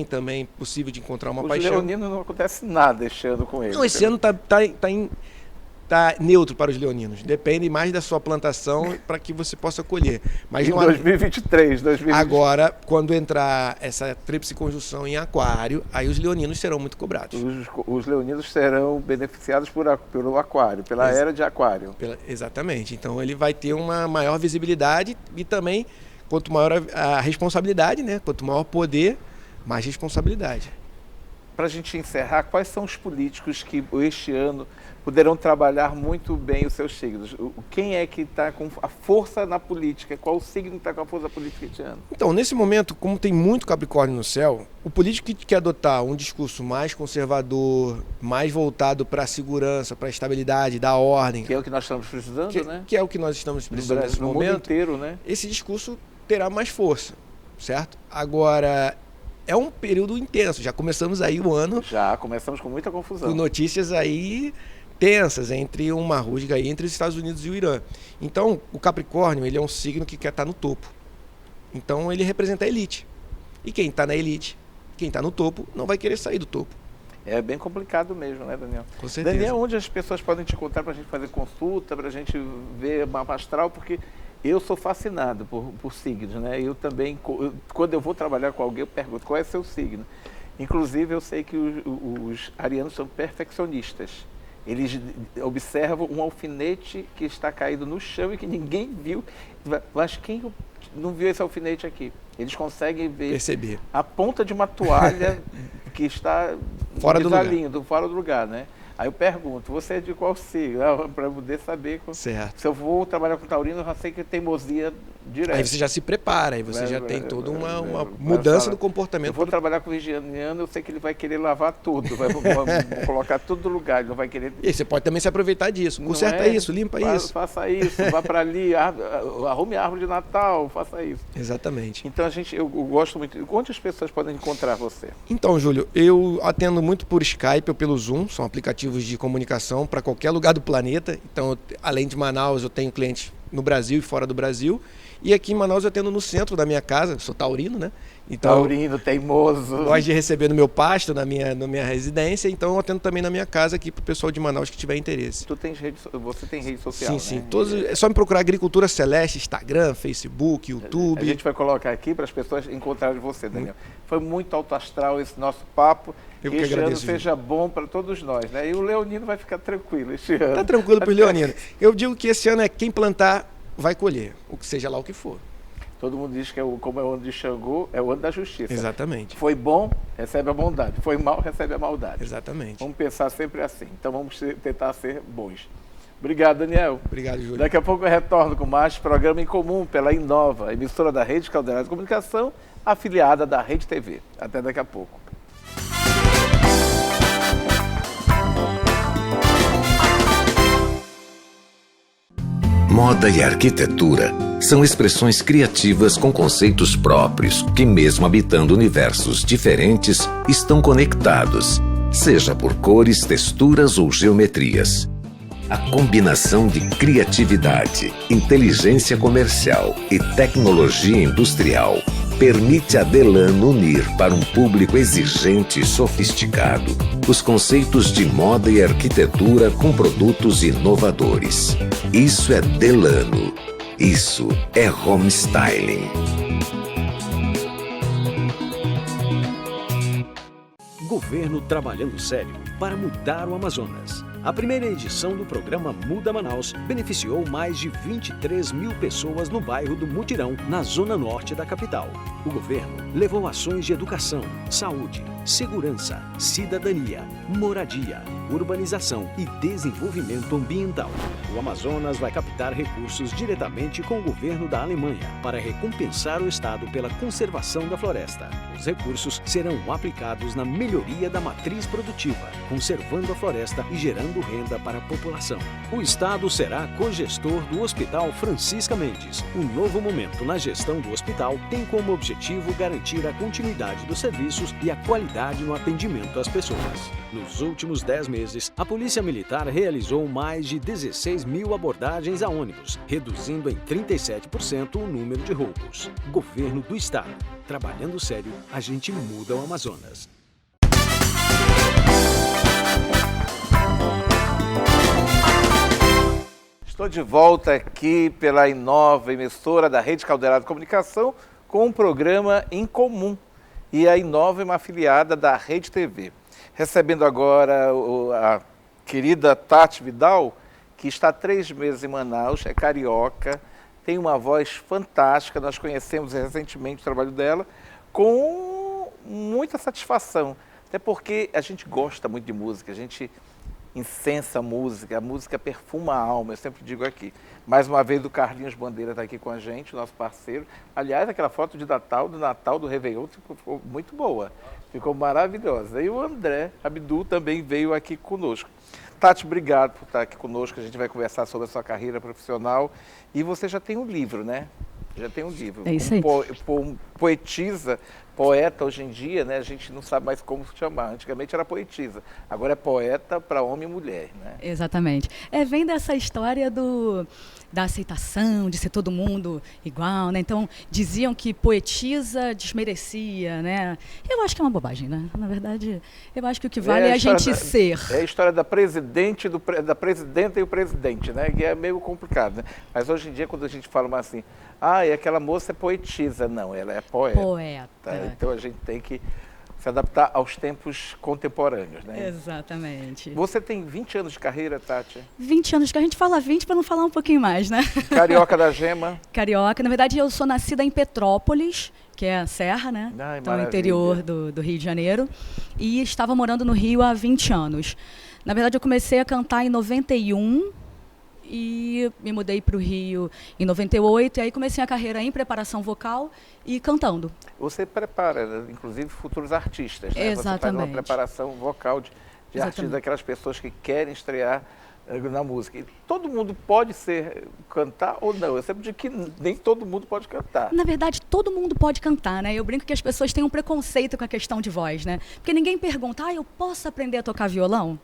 também, possível de encontrar uma paixão. Os leoninos não acontece nada este ano com eles. Não, esse ano tá neutro para os leoninos. Depende mais da sua plantação para que você possa colher. Mas em 2023. Agora, quando entrar essa tríplice conjunção em aquário, aí os leoninos serão muito cobrados. Os leoninos serão beneficiados pelo aquário, pela era de aquário. Exatamente. Então ele vai ter uma maior visibilidade e também, quanto maior a responsabilidade, né? Quanto maior o poder, mais responsabilidade. Para a gente encerrar, quais são os políticos que este ano poderão trabalhar muito bem os seus signos? Quem é que está com a força na política? Qual o signo que está com a força política este ano? Então, nesse momento, como tem muito Capricórnio no céu, o político que quer adotar um discurso mais conservador, mais voltado para a segurança, para a estabilidade, da ordem... Que é o que nós estamos precisando, né? Que é o que nós estamos precisando nesse momento. No mundo inteiro, né? Esse discurso terá mais força, certo? Agora... É um período intenso, já começamos aí o ano... Já começamos com muita confusão. Com notícias aí tensas entre uma rusga aí entre os Estados Unidos e o Irã. Então, o Capricórnio, ele é um signo que quer estar no topo. Então, ele representa a elite. E quem está na elite, quem está no topo, não vai querer sair do topo. É bem complicado mesmo, né, Daniel? Com certeza. Daniel, onde as pessoas podem te encontrar para a gente fazer consulta, para a gente ver mapa astral, porque... Eu sou fascinado por signos, né? Eu também, quando eu vou trabalhar com alguém, eu pergunto qual é o seu signo. Inclusive, eu sei que os arianos são perfeccionistas. Eles observam um alfinete que está caído no chão e que ninguém viu. Mas quem não viu esse alfinete aqui? Eles conseguem perceber a ponta de uma toalha que está fora do lugar. Fora do lugar, né? Aí eu pergunto, você é de qual signo? Para eu poder saber. Certo. Se eu vou trabalhar com taurino, eu já sei que é teimosia direta. Aí você já se prepara, aí você já tem toda uma mudança do comportamento. Eu vou trabalhar com virginiano, eu sei que ele vai querer lavar tudo, vai colocar tudo no lugar, ele não vai querer... E você pode também se aproveitar disso, conserta isso, limpa isso. Faça isso, vá para ali, arrume a árvore de Natal, faça isso. Exatamente. Então eu gosto muito. Quantas pessoas podem encontrar você? Então, Júlio, eu atendo muito por Skype ou pelo Zoom, são aplicativos de comunicação para qualquer lugar do planeta. Então, além de Manaus, eu tenho clientes no Brasil e fora do Brasil. E aqui em Manaus eu atendo no centro da minha casa, sou taurino, né? Então, taurino, teimoso. Gosto de receber no meu pasto, na minha residência, então eu atendo também na minha casa aqui para o pessoal de Manaus que tiver interesse. Você tem rede social, sim, né? Sim, todos, é só me procurar Agricultura Celeste, Instagram, Facebook, YouTube. A gente vai colocar aqui para as pessoas encontrarem você, Daniel. Foi muito alto astral esse nosso papo. Eu que que este agradeço, ano seja bom para todos nós, né? E o leonino vai ficar tranquilo este ano. Tá tranquilo para o leonino. Eu digo que esse ano é quem plantar vai colher, o que seja lá o que for. Todo mundo diz que como é o ano de Xangô, é o ano da justiça. Exatamente. Foi bom, recebe a bondade. Foi mal, recebe a maldade. Exatamente. Vamos pensar sempre assim. Então vamos tentar ser bons. Obrigado, Daniel. Obrigado, Júlio. Daqui a pouco eu retorno com mais programa em comum pela Inova, emissora da Rede Caldeirada de Comunicação, afiliada da Rede TV. Até daqui a pouco. Moda e arquitetura são expressões criativas com conceitos próprios que, mesmo habitando universos diferentes, estão conectados, seja por cores, texturas ou geometrias. A combinação de criatividade, inteligência comercial e tecnologia industrial permite a Delano unir para um público exigente e sofisticado os conceitos de moda e arquitetura com produtos inovadores. Isso é Delano. Isso é home styling. Governo trabalhando sério para mudar o Amazonas. A primeira edição do programa Muda Manaus beneficiou mais de 23 mil pessoas no bairro do Mutirão, na zona norte da capital. O governo levou ações de educação, saúde, segurança, cidadania, moradia, urbanização e desenvolvimento ambiental. O Amazonas vai captar recursos diretamente com o governo da Alemanha para recompensar o Estado pela conservação da floresta. Os recursos serão aplicados na melhoria da matriz produtiva, conservando a floresta e gerando renda para a população. O Estado será cogestor do Hospital Francisca Mendes. Um novo momento na gestão do hospital tem como objetivo garantir a continuidade dos serviços e a qualidade no atendimento às pessoas. Nos últimos 10 meses, a Polícia Militar realizou mais de 16 mil abordagens a ônibus, reduzindo em 37% o número de roubos. Governo do Estado. Trabalhando sério, a gente muda o Amazonas. Estou de volta aqui pela Inova, emissora da Rede Caldeirada de Comunicação, com um programa em comum. E a Inova é uma afiliada da Rede TV. Recebendo agora a querida Tati Vidal, que está há 3 meses em Manaus, é carioca, tem uma voz fantástica, nós conhecemos recentemente o trabalho dela, com muita satisfação. Até porque a gente gosta muito de música, a gente incensa a música perfuma a alma, eu sempre digo aqui. Mais uma vez o Carlinhos Bandeira está aqui com a gente, nosso parceiro. Aliás, aquela foto de Natal do Réveillon ficou muito boa, ficou maravilhosa. E o André Abdu também veio aqui conosco. Tati, obrigado por estar aqui conosco, a gente vai conversar sobre a sua carreira profissional. E você já tem um livro, né? Já tem um livro. É isso aí. Poetisa, poeta hoje em dia, né? A gente não sabe mais como se chamar. Antigamente era poetisa, agora é poeta para homem e mulher, né? Exatamente. Vem dessa história da aceitação, de ser todo mundo igual, né? Então, diziam que poetisa desmerecia, né? Eu acho que é uma bobagem, né? Na verdade, eu acho que o que vale é a gente ser. É a história da da presidenta e o presidente, né? Que é meio complicado, né? Mas hoje em dia, quando a gente fala assim, e aquela moça é poetisa. Não, ela é poeta. Poeta. Então a gente tem que se adaptar aos tempos contemporâneos, né? Exatamente. Você tem 20 anos de carreira, Tati? 20 anos, que a gente fala 20 para não falar um pouquinho mais, né? Carioca da Gema. Carioca. Na verdade, eu sou nascida em Petrópolis, que é a Serra, né? Ai, então, maravilha. interior do Rio de Janeiro. E estava morando no Rio há 20 anos. Na verdade, eu comecei a cantar em 91 e me mudei para o Rio em 98. E aí comecei a carreira em preparação vocal e cantando. Você prepara, né, inclusive, futuros artistas, né? Você faz uma Exatamente. preparação vocal de artistas, Exatamente. daquelas pessoas que querem estrear na música. E todo mundo pode cantar ou não. Eu sempre digo que nem todo mundo pode cantar. Na verdade, todo mundo pode cantar, né? Eu brinco que as pessoas têm um preconceito com a questão de voz, né? Porque ninguém pergunta, eu posso aprender a tocar violão?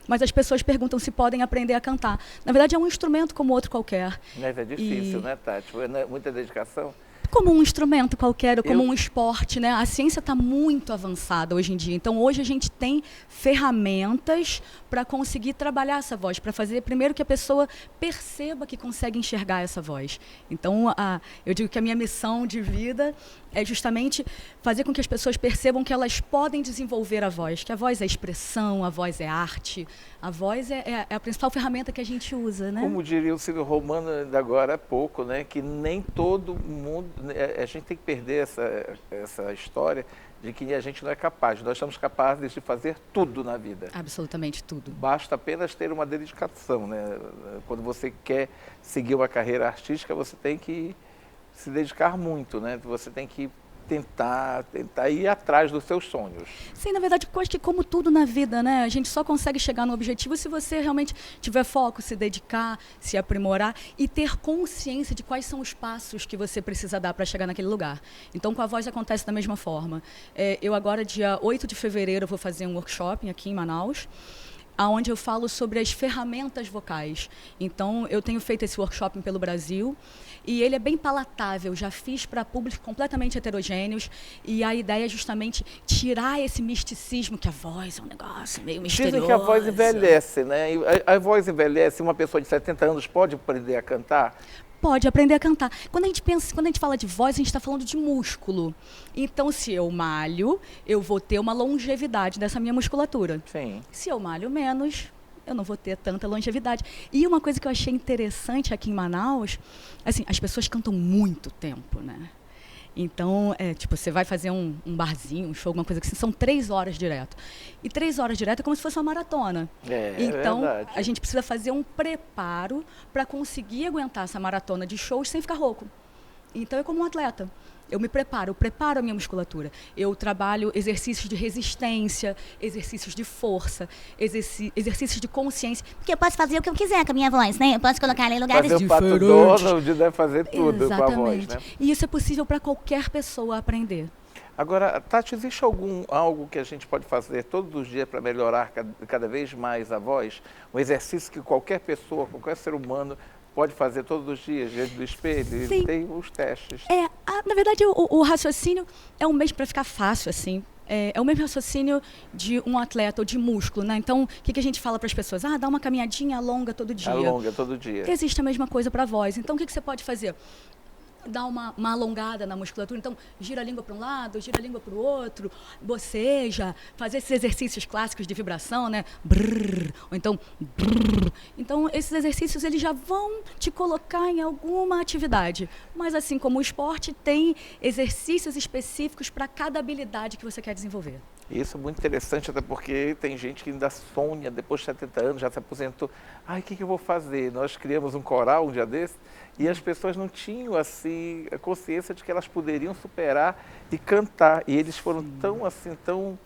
Mas as pessoas perguntam se podem aprender a cantar. Na verdade, é um instrumento como outro qualquer. Mas é difícil, né, Tati? Muita dedicação. Como um instrumento qualquer, ou como um esporte, né? A ciência está muito avançada hoje em dia. Então, hoje a gente tem ferramentas para conseguir trabalhar essa voz, para fazer primeiro que a pessoa perceba que consegue enxergar essa voz. Então, eu digo que a minha missão de vida é justamente fazer com que as pessoas percebam que elas podem desenvolver a voz, que a voz é expressão, a voz é arte, a voz é a principal ferramenta que a gente usa, né? Como diria o Ciro Romano ainda agora há pouco, né, que nem todo mundo, a gente tem que perder essa história de que a gente não é capaz. Nós somos capazes de fazer tudo na vida. Absolutamente tudo. Basta apenas ter uma dedicação, né? Quando você quer seguir uma carreira artística, você tem que se dedicar muito, né? Você tem que tentar ir atrás dos seus sonhos. Sim, na verdade, eu acho que como tudo na vida, né? A gente só consegue chegar no objetivo se você realmente tiver foco, se dedicar, se aprimorar e ter consciência de quais são os passos que você precisa dar para chegar naquele lugar. Então, com a voz acontece da mesma forma. Eu agora, dia 8 de fevereiro, vou fazer um workshop aqui em Manaus, onde eu falo sobre as ferramentas vocais. Então, eu tenho feito esse workshop pelo Brasil e ele é bem palatável. Já fiz para públicos completamente heterogêneos e a ideia é justamente tirar esse misticismo, que a voz é um negócio meio misterioso. Dizem que a voz envelhece, né? A voz envelhece, uma pessoa de 70 anos pode aprender a cantar? Pode aprender a cantar. Quando a gente fala de voz, a gente está falando de músculo. Então, se eu malho, eu vou ter uma longevidade dessa minha musculatura. Sim. Se eu malho menos, eu não vou ter tanta longevidade. E uma coisa que eu achei interessante aqui em Manaus, assim, as pessoas cantam muito tempo, né? Então, você vai fazer um barzinho, um show, alguma coisa assim, são 3 horas direto. E 3 horas direto é como se fosse uma maratona. Então, verdade. a gente precisa fazer um preparo para conseguir aguentar essa maratona de shows sem ficar rouco. Então, é como um atleta. Eu me preparo, a minha musculatura. Eu trabalho exercícios de resistência, exercícios de força, exercícios de consciência. Porque eu posso fazer o que eu quiser com a minha voz, né? Eu posso colocar ela em lugares Fazer o Pato Donald, né? Fazer tudo com a voz, né? E isso é possível para qualquer pessoa aprender. Agora, Tati, existe algo que a gente pode fazer todos os dias para melhorar cada vez mais a voz? Um exercício que qualquer pessoa, qualquer ser humano pode fazer todos os dias, diante do espelho? Sim. Tem os testes. Na verdade, o raciocínio é o mesmo, para ficar fácil, assim. É o mesmo raciocínio de um atleta ou de músculo, né? Então, o que a gente fala para as pessoas? Dá uma caminhadinha, alonga todo dia. Alonga todo dia. Existe a mesma coisa para a voz. Então, o que você pode fazer? Dar uma alongada na musculatura. Então, gira a língua para um lado, gira a língua para o outro, boceja, fazer esses exercícios clássicos de vibração, né? Brrr, ou então, brrr. Então, esses exercícios, eles já vão te colocar em alguma atividade. Mas, assim como o esporte, tem exercícios específicos para cada habilidade que você quer desenvolver. Isso é muito interessante, até porque tem gente que ainda sonha, depois de 70 anos, já se aposentou. O que eu vou fazer? Nós criamos um coral um dia desse, e as pessoas não tinham, assim, a consciência de que elas poderiam superar e cantar. E eles foram tão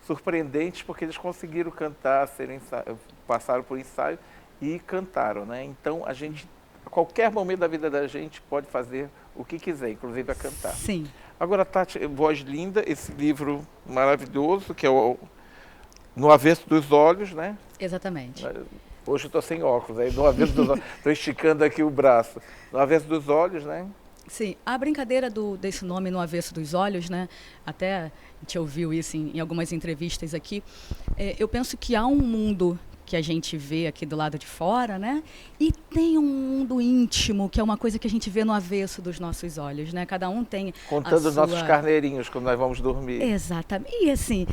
surpreendentes, porque eles conseguiram cantar, passaram por ensaio e cantaram, né? Então, a qualquer momento da vida da gente pode fazer o que quiser, inclusive a cantar. Sim. Agora, Tati, Voz Linda, esse livro maravilhoso, que é No Avesso dos Olhos, né? Exatamente. Hoje eu estou sem óculos, aí no avesso dos olhos, estou esticando aqui o braço. No Avesso dos Olhos, né? Sim, a brincadeira desse nome No Avesso dos Olhos, né? Até a gente ouviu isso em algumas entrevistas aqui. Eu penso que há um mundo que a gente vê aqui do lado de fora, né? E tem um mundo íntimo, que é uma coisa que a gente vê no avesso dos nossos olhos, né? Cada um tem contando os nossos carneirinhos quando nós vamos dormir. Exatamente. E assim,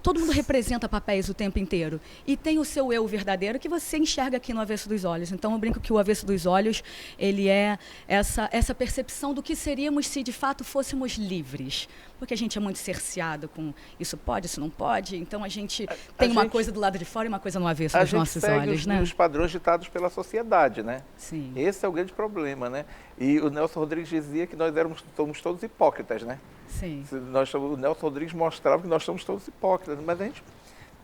todo mundo representa papéis o tempo inteiro. E tem o seu eu verdadeiro que você enxerga aqui no avesso dos olhos. Então eu brinco que o avesso dos olhos, ele é essa percepção do que seríamos se de fato fôssemos livres. Porque a gente é muito cerceado com isso pode, isso não pode. Então a gente tem uma coisa do lado de fora e uma coisa no avesso dos nossos olhos, né? Os padrões ditados pela sociedade, né? Sim. Esse é o grande problema, né? E o Nelson Rodrigues dizia que nós somos todos hipócritas, né? Sim. O Nelson Rodrigues mostrava que nós somos todos hipócritas, mas a gente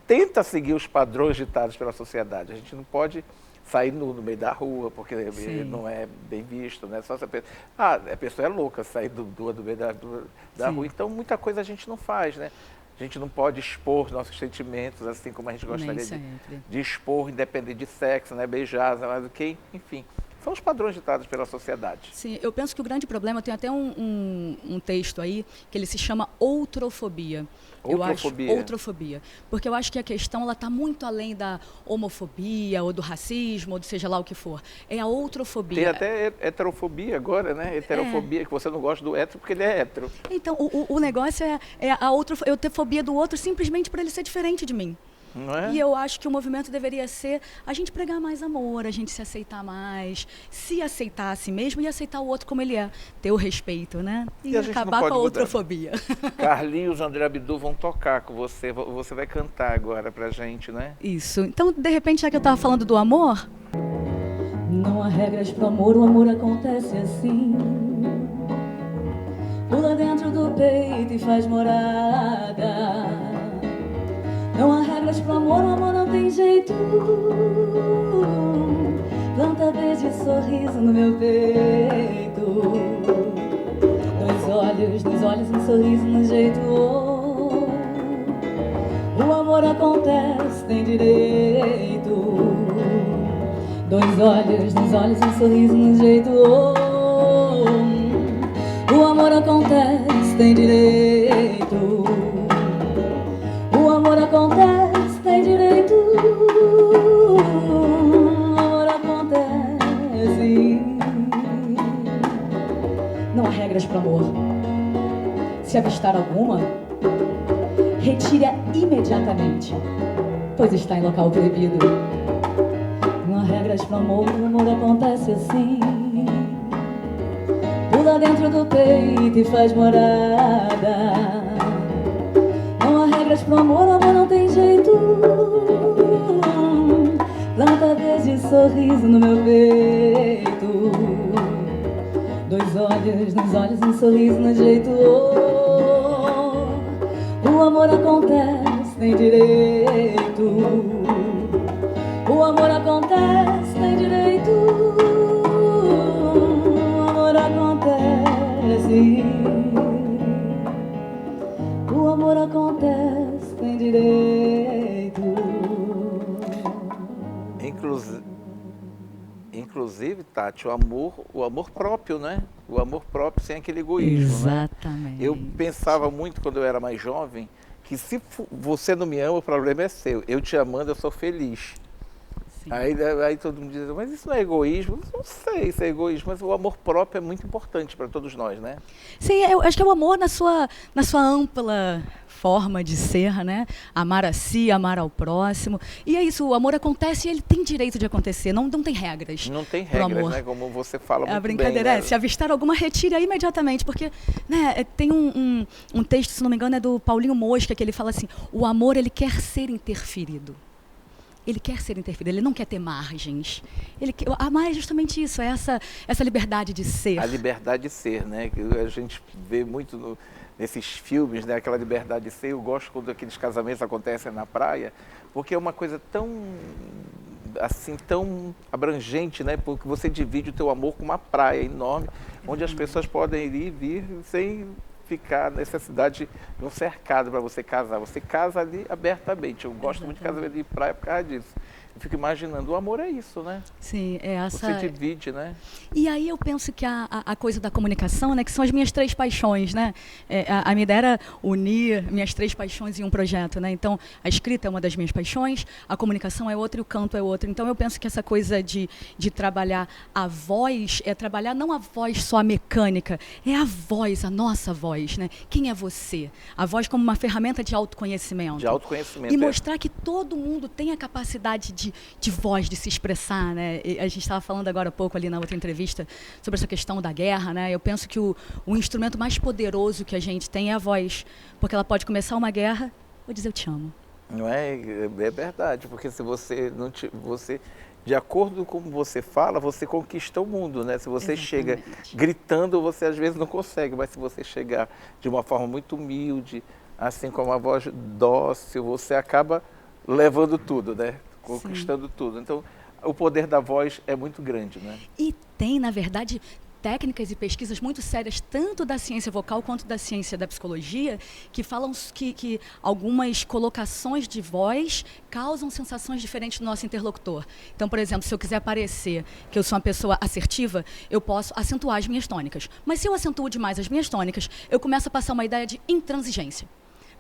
tenta seguir os padrões ditados pela sociedade. A gente não pode sair no meio da rua, porque não é bem visto, né? Só se a pessoa é louca, sair do meio da rua. Então, muita coisa a gente não faz, né? A gente não pode expor nossos sentimentos, assim como a gente gostaria de expor, independente de sexo, né? Beijar, mais do que, enfim. São os padrões ditados pela sociedade. Sim, eu penso que o grande problema, tem até um texto aí, que ele se chama outrofobia. Outrofobia. Porque eu acho que a questão está muito além da homofobia, ou do racismo, ou do seja lá o que for. É a outrofobia. Tem até heterofobia agora, né? Heterofobia, que você não gosta do hétero porque ele é hétero. Então, o negócio é eu ter fobia do outro simplesmente por ele ser diferente de mim. Não é? E eu acho que o movimento deveria ser a gente pregar mais amor, a gente se aceitar mais, se aceitar a si mesmo e aceitar o outro como ele é, ter o respeito, né? E acabar com a outrofobia. Carlinhos e André Abdu vão tocar com você, você vai cantar agora pra gente, né? Isso. Então, de repente, já que eu estava falando do amor, não há regras pro amor, o amor acontece assim. Pula dentro do peito e faz morada. Não há regras pro amor, o amor não tem jeito. Planta beijo e sorriso no meu peito. Dois olhos, um sorriso no jeito. O amor acontece, tem direito. Dois olhos, um sorriso no jeito. O amor acontece, tem direito. O amor acontece, tem direito. O amor acontece. Não há regras para amor. Se avistar alguma, retire-a imediatamente, pois está em local proibido. Não há regras para amor, o amor acontece assim. Pula dentro do peito e faz morada. Pro amor, o amor não tem jeito. Planta beijo e sorriso no meu peito. Dois olhos, nos olhos, um sorriso no jeito. O amor acontece, tem direito. O amor acontece, tem direito. O amor acontece. O amor acontece, tem direito. Inclusive, Tati, o amor próprio, né? O amor próprio sem aquele egoísmo. Exatamente. Né? Eu pensava muito quando eu era mais jovem que se você não me ama, o problema é seu. Eu te amando, eu sou feliz. Aí todo mundo diz, mas isso não é egoísmo? Não sei se é egoísmo, mas o amor próprio é muito importante para todos nós, né? Sim, eu acho que é o amor na sua ampla forma de ser, né? Amar a si, amar ao próximo. E é isso, o amor acontece e ele tem direito de acontecer, não tem regras. Não tem regras, né? Como você fala muito bem. A brincadeira né? Se avistar alguma, retire imediatamente, porque né, tem um texto, se não me engano, é do Paulinho Mosca, que ele fala assim, o amor, ele quer ser interferido. Ele quer ser interferido, ele não quer ter margens. Amar é justamente isso, é essa liberdade de ser. A liberdade de ser, né? Que a gente vê muito nesses filmes, né? Aquela liberdade de ser. Eu gosto quando aqueles casamentos acontecem na praia, porque é uma coisa tão abrangente, né? Porque você divide o teu amor com uma praia enorme, onde as pessoas podem ir e vir sem ficar necessidade de um cercado para você casar. Você casa ali abertamente. Eu gosto muito de casamento de praia por causa disso. Eu fico imaginando, o amor é isso, né? Sim, é essa... Você divide, né? E aí eu penso que a coisa da comunicação, né, que são as minhas 3 paixões, né? A minha ideia era unir minhas 3 paixões em um projeto, né? Então, a escrita é uma das minhas paixões, a comunicação é outra e o canto é outra. Então, eu penso que essa coisa de trabalhar a voz, é trabalhar não a voz só a mecânica, é a voz, a nossa voz, né? Quem é você? A voz como uma ferramenta de autoconhecimento. De autoconhecimento. E mostrar que todo mundo tem a capacidade de voz, de se expressar, né? E a gente estava falando agora há pouco ali na outra entrevista sobre essa questão da guerra, né? Eu penso que o instrumento mais poderoso que a gente tem é a voz, porque ela pode começar uma guerra ou dizer eu te amo. Não é? É verdade, porque se você não de acordo com como você fala, você conquista o mundo, né? Se você chega gritando, você às vezes não consegue, mas se você chegar de uma forma muito humilde, assim com uma voz dócil, você acaba levando tudo, né? Conquistando tudo. Então, o poder da voz é muito grande, né? E tem, na verdade, técnicas e pesquisas muito sérias, tanto da ciência vocal quanto da ciência da psicologia, que falam que algumas colocações de voz causam sensações diferentes no nosso interlocutor. Então, por exemplo, se eu quiser parecer que eu sou uma pessoa assertiva, eu posso acentuar as minhas tônicas. Mas se eu acentuo demais as minhas tônicas, eu começo a passar uma ideia de intransigência.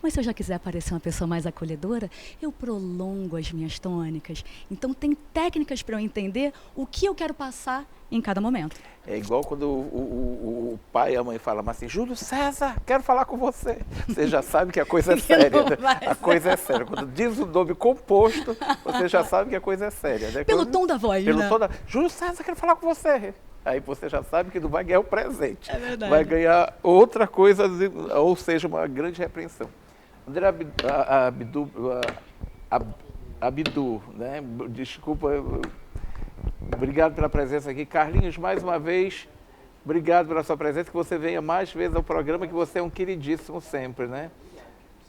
Mas se eu já quiser parecer uma pessoa mais acolhedora, eu prolongo as minhas tônicas. Então, tem técnicas para eu entender o que eu quero passar em cada momento. É igual quando o pai e a mãe falam assim, Júlio César, quero falar com você. Você já sabe que a coisa é séria. Né? A coisa é séria. Quando diz o nome composto, você já sabe que a coisa é séria. Né? Pelo tom da voz, pelo né? tom da... Júlio César, quero falar com você. Aí você já sabe que não vai ganhar o presente. É verdade. Vai ganhar outra coisa, ou seja, uma grande repreensão. André Abdu, né? Desculpa, obrigado pela presença aqui. Carlinhos, mais uma vez, obrigado pela sua presença, que você venha mais vezes ao programa, que você é um queridíssimo sempre, né?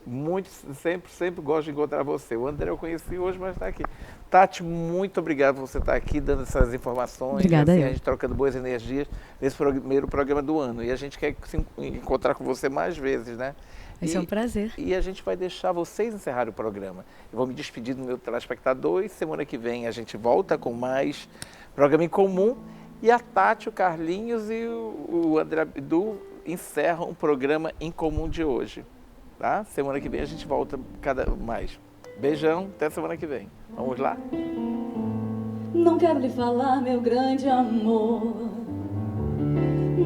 Muito, sempre gosto de encontrar você. O André eu conheci hoje, mas está aqui. Tati, muito obrigado por você estar aqui dando essas informações. Obrigada, assim, a gente trocando boas energias nesse primeiro programa do ano. E a gente quer se encontrar com você mais vezes, né? Vai ser um prazer. E a gente vai deixar vocês encerrar o programa. Eu vou me despedir do meu telespectador e semana que vem a gente volta com mais programa em comum. E a Tati, o Carlinhos e o André Abdu encerram o programa em comum de hoje. Tá? Semana que vem a gente volta cada mais. Beijão, até semana que vem. Vamos lá? Não quero lhe falar, meu grande amor,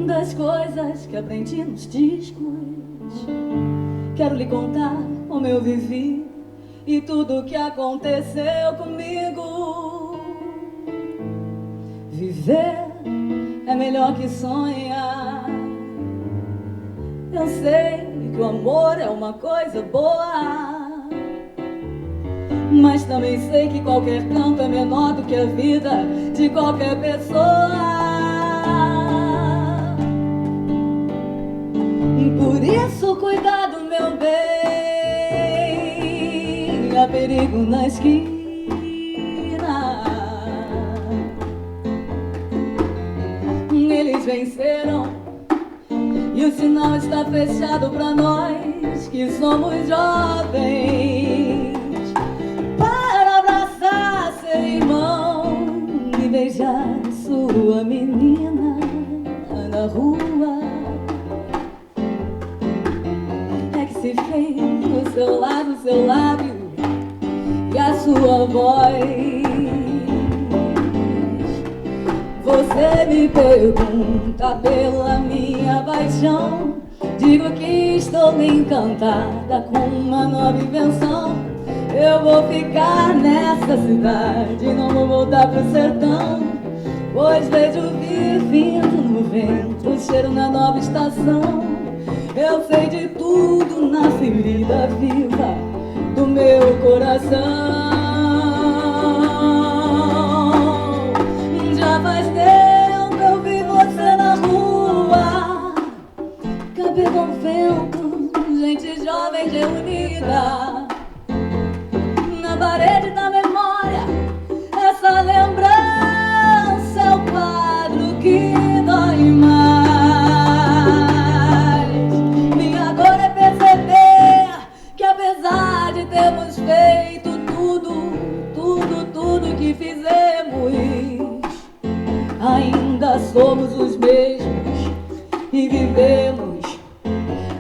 das coisas que aprendi nos discos. Quero lhe contar como eu vivi e tudo o que aconteceu comigo. Viver é melhor que sonhar. Eu sei que o amor é uma coisa boa, mas também sei que qualquer canto é menor do que a vida de qualquer pessoa. Por isso, cuidado, meu bem, há perigo na esquina. Eles venceram e o sinal está fechado pra nós que somos jovens, para abraçar seu irmão e beijar sua menina na rua. Se fez no seu lábio e a sua voz. Você me pergunta pela minha paixão, digo que estou encantada com uma nova invenção. Eu vou ficar nessa cidade, não vou voltar pro sertão, pois vejo vir vindo no vento o cheiro na nova estação. Eu sei de tudo na ferida viva do meu coração. Já faz tempo eu vi você na rua, cabelo ao vento, gente jovem reunida. Na parede da memória, essa lembrança é o quadro que dói mais. Apesar de termos feito tudo ainda somos os mesmos e vivemos.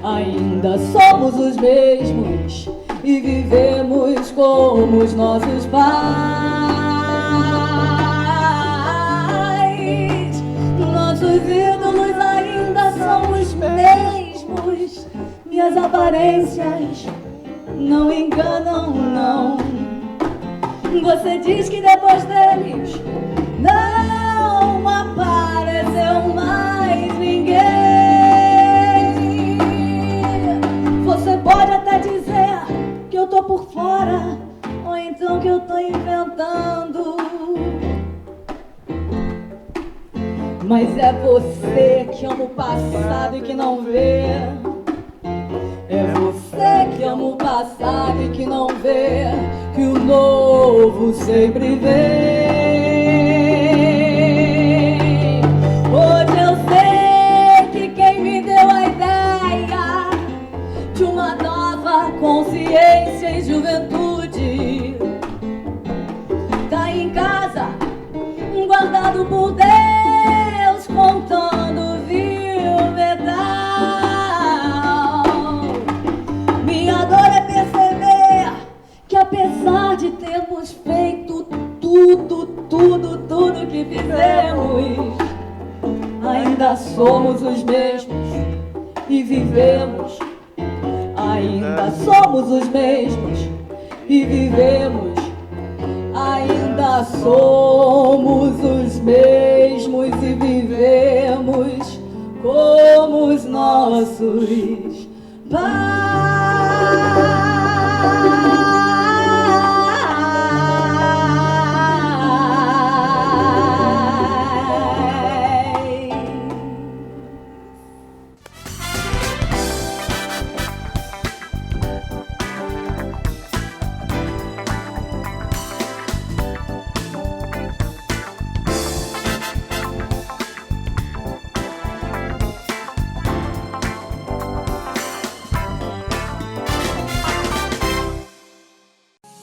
Ainda somos os mesmos e vivemos como os nossos pais. Nossos ídolos ainda são os mesmos. Minhas aparências não enganam, não. Você diz que depois deles não apareceu mais ninguém. Você pode até dizer que eu tô por fora, ou então que eu tô inventando. Mas é você que ama o passado e que não vê. É você que ama o passado e que não vê que o novo sempre vem. Hoje eu sei que quem me deu a ideia de uma nova consciência e juventude tá em casa, guardado por Deus, contando viu metal. Minha dor é perceber que apesar de termos feito tudo que fizemos, ainda somos os mesmos e vivemos. Ainda somos os mesmos e vivemos. Ainda somos os mesmos e vivemos como os nossos pais.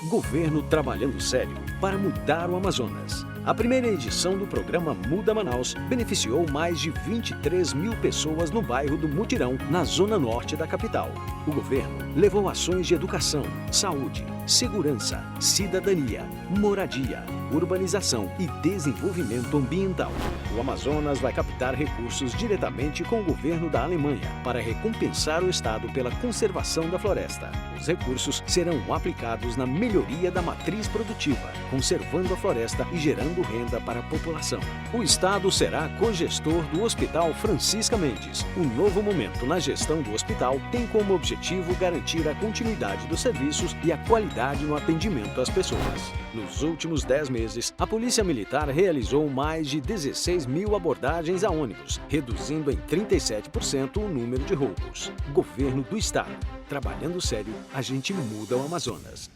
Governo trabalhando sério para mudar o Amazonas. A primeira edição do programa Muda Manaus beneficiou mais de 23 mil pessoas no bairro do Mutirão, na zona norte da capital. O governo levou ações de educação, saúde, segurança, cidadania, moradia, urbanização e desenvolvimento ambiental. O Amazonas vai captar recursos diretamente com o governo da Alemanha para recompensar o Estado pela conservação da floresta. Os recursos serão aplicados na melhoria da matriz produtiva, conservando a floresta e gerando renda para a população. O Estado será cogestor do Hospital Francisca Mendes. Um novo momento na gestão do hospital tem como objetivo garantir a continuidade dos serviços e a qualidade no atendimento às pessoas. Nos últimos 10 meses, a Polícia Militar realizou mais de 16 mil abordagens a ônibus, reduzindo em 37% o número de roubos. Governo do Estado. Trabalhando sério, a gente muda o Amazonas.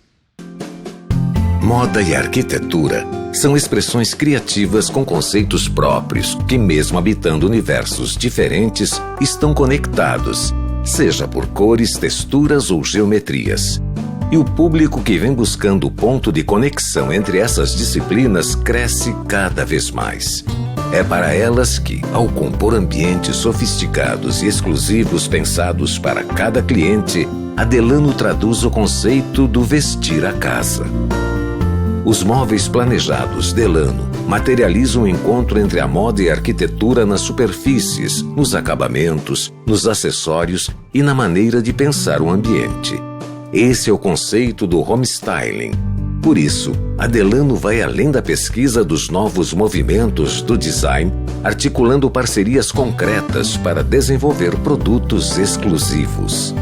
Moda e arquitetura são expressões criativas com conceitos próprios que, mesmo habitando universos diferentes, estão conectados, seja por cores, texturas ou geometrias. E o público que vem buscando o ponto de conexão entre essas disciplinas cresce cada vez mais. É para elas que, ao compor ambientes sofisticados e exclusivos pensados para cada cliente, a Delano traduz o conceito do vestir a casa. Os móveis planejados Delano materializam o encontro entre a moda e a arquitetura nas superfícies, nos acabamentos, nos acessórios e na maneira de pensar o ambiente. Esse é o conceito do home styling. Por isso, a Delano vai além da pesquisa dos novos movimentos do design, articulando parcerias concretas para desenvolver produtos exclusivos.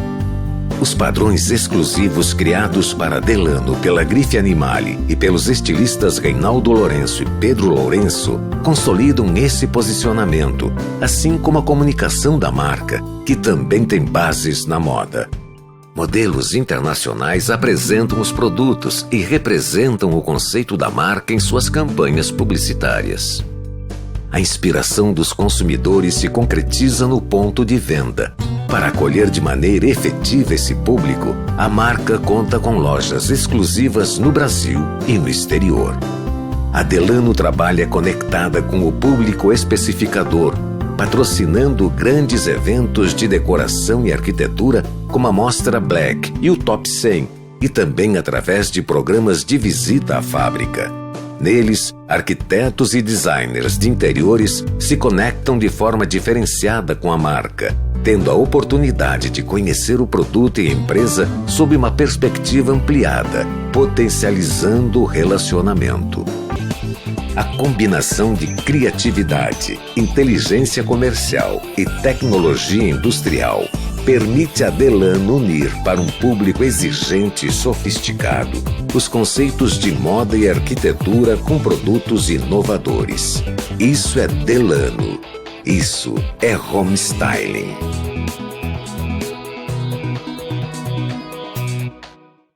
Os padrões exclusivos criados para Delano pela Grife Animale e pelos estilistas Reinaldo Lourenço e Pedro Lourenço consolidam esse posicionamento, assim como a comunicação da marca, que também tem bases na moda. Modelos internacionais apresentam os produtos e representam o conceito da marca em suas campanhas publicitárias. A inspiração dos consumidores se concretiza no ponto de venda. Para acolher de maneira efetiva esse público, a marca conta com lojas exclusivas no Brasil e no exterior. A Delano trabalha conectada com o público especificador, patrocinando grandes eventos de decoração e arquitetura como a Mostra Black e o Top 100, e também através de programas de visita à fábrica. Neles, arquitetos e designers de interiores se conectam de forma diferenciada com a marca, tendo a oportunidade de conhecer o produto e a empresa sob uma perspectiva ampliada, potencializando o relacionamento. A combinação de criatividade, inteligência comercial e tecnologia industrial permite a Delano unir para um público exigente e sofisticado os conceitos de moda e arquitetura com produtos inovadores. Isso é Delano. Isso é home styling.